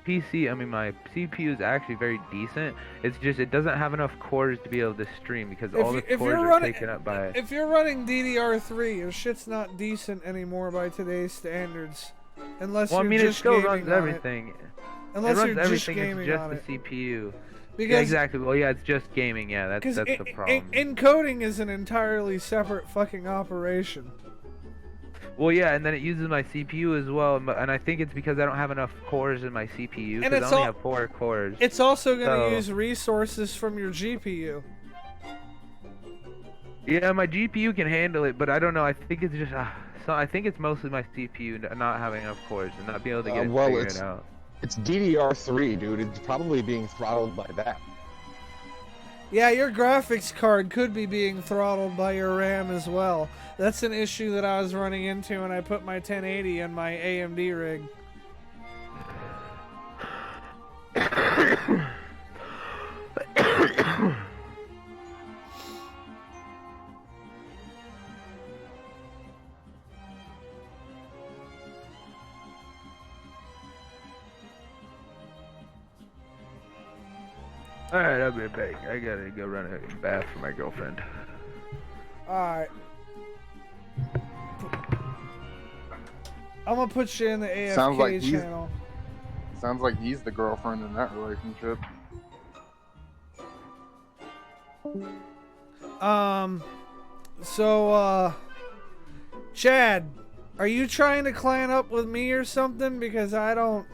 PC. I mean, my CPU is actually very decent. It's just it doesn't have enough cores to be able to stream because all the cores are taken up by. If you're running DDR3, your shit's not decent anymore by today's standards, unless Well, I you're mean, it just still gaming runs on everything. It. Unless it runs you're just everything. gaming It's on just it. the CPU. Because Yeah, exactly. Well, yeah, it's just gaming. Yeah, that's the problem. Encoding is an entirely separate fucking operation. Well, yeah, and then it uses my CPU as well, and I think it's because I don't have enough cores in my CPU And because I it's only all- have 4 cores. It's also going to So- use resources from your GPU. Yeah, my GPU can handle it, but I don't know. I think it's just I think it's mostly my CPU not having enough cores and not being able to get it well, figured it's- out. It's DDR3, dude. It's probably being throttled by that. Yeah, your graphics card could be being throttled by your RAM as well. That's an issue that I was running into when I put my 1080 in my AMD rig. Alright, I'll be back. I gotta go run a bath for my girlfriend. Alright. I'm gonna put you in the AFK Sounds like he's- channel. Sounds like he's the girlfriend in that relationship. Chad, are you trying to clan up with me or something? Because I don't...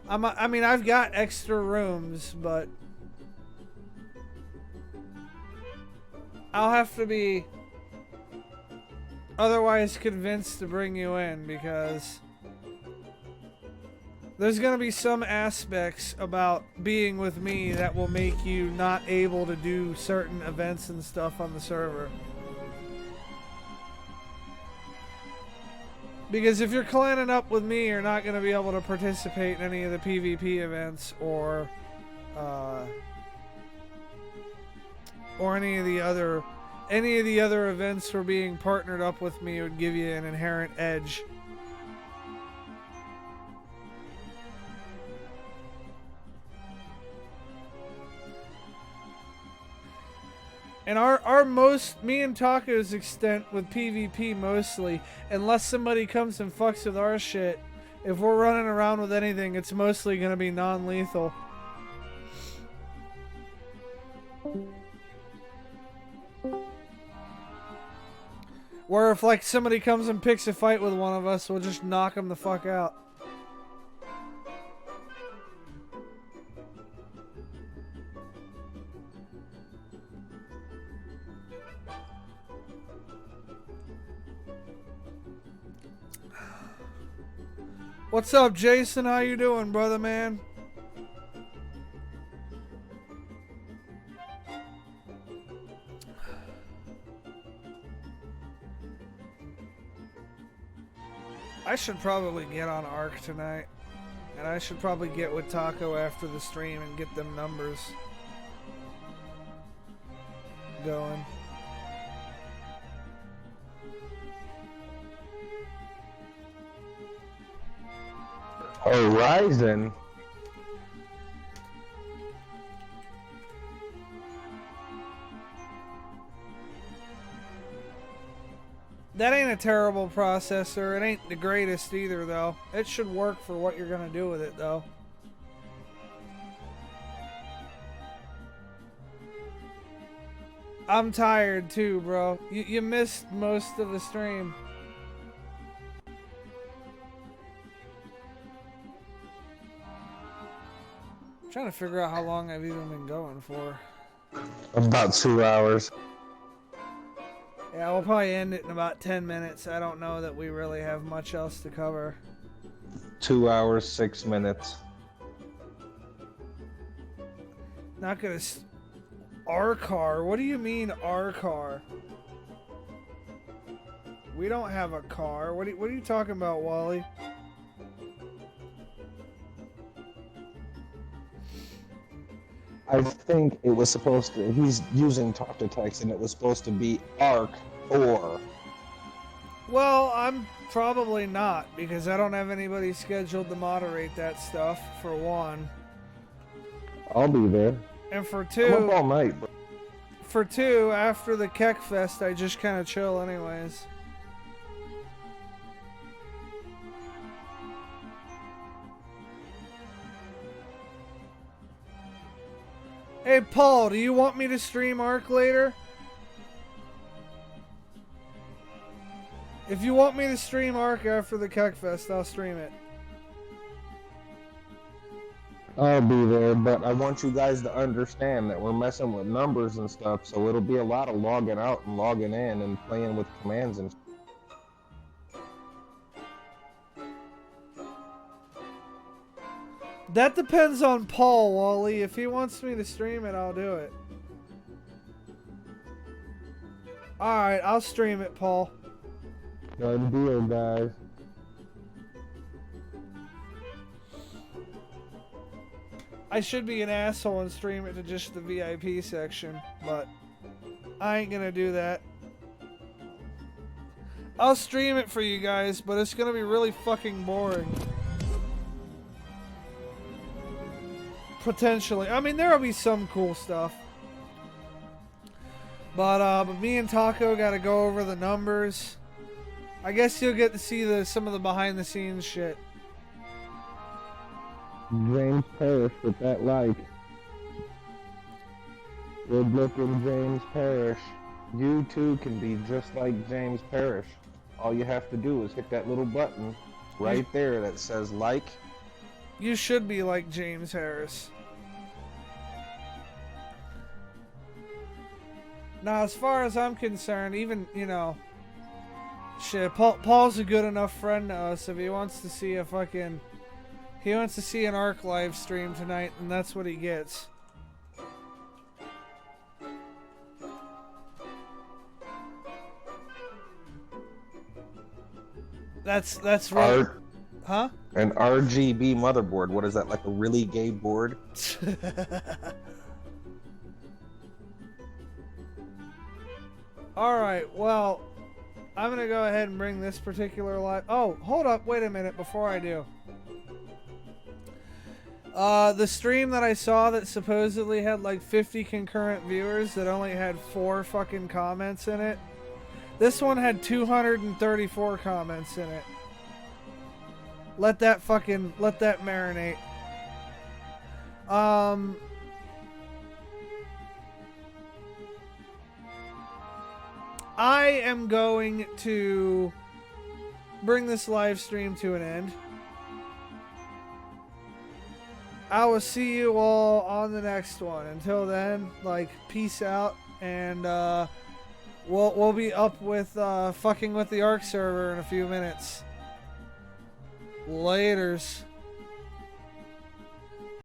I mean, I've got extra rooms, but... I'll have to be otherwise convinced to bring you in, because there's gonna be some aspects about being with me that will make you not able to do certain events and stuff on the server. Because if you're clanning up with me, you're not gonna be able to participate in any of the PvP events or any of the other events for being partnered up with me would give you an inherent edge. And me and Taco's extent with PvP mostly, unless somebody comes and fucks with our shit, if we're running around with anything, it's mostly gonna be non-lethal. Where if like somebody comes and picks a fight with one of us, we'll just knock them the fuck out. What's up, Jason? How you doing, brother man? I should probably get on Ark tonight. And I should probably get with Taco after the stream and get them numbers going. Horizon. That ain't a terrible processor. It ain't the greatest either, though. It should work for what you're gonna do with it, though. I'm tired too, bro. You missed most of the stream. I'm trying to figure out how long I've even been going for. About 2 hours. Yeah, we'll probably end it in about 10 minutes. I don't know that we really have much else to cover. 2 hours, 6 minutes. Not gonna... Our car? What do you mean, our car? We don't have a car. What are you talking about, Wally? I think it was supposed to... He's using talk to text, and it was supposed to be ARC or... Well, I'm probably not, because I don't have anybody scheduled to moderate that stuff, for one. I'll be there. And for I'm up two... all night, bro. For two, after the Keck Fest, I just kind of chill anyways. Hey, Paul, do you want me to stream Ark later? If you want me to stream Ark after the Keck Fest, I'll stream it. I'll be there, but I want you guys to understand that we're messing with numbers and stuff, so it'll be a lot of logging out and logging in and playing with commands and stuff. That depends on Paul, Wally. If he wants me to stream it, I'll do it. Alright, I'll stream it, Paul. Good deal, guys. I should be an asshole and stream it to just the VIP section, but I ain't gonna do that. I'll stream it for you guys, but it's gonna be really fucking boring. Potentially. I mean, there'll be some cool stuff. But me and Taco gotta go over the numbers. I guess you'll get to see some of the behind the scenes shit. James Parrish with that like. Good looking James Parrish. You too can be just like James Parrish. All you have to do is hit that little button right there that says like. You should be like James Harris. Now, as far as I'm concerned, even, you know, shit, Paul's a good enough friend to us. If he wants to see a fucking, he wants to see an ARC live stream tonight, and that's what he gets. That's right. Huh? An RGB motherboard. What is that, like a really gay board? Alright, well, I'm gonna go ahead and bring this particular live. Oh, hold up, wait a minute before I do. The stream that I saw that supposedly had like 50 concurrent viewers that only had 4 fucking comments in it. This one had 234 comments in it. Let that marinate. I am going to bring this live stream to an end. I will see you all on the next one. Until then, like, peace out, and we'll be up with fucking with the ARC server in a few minutes. Laters.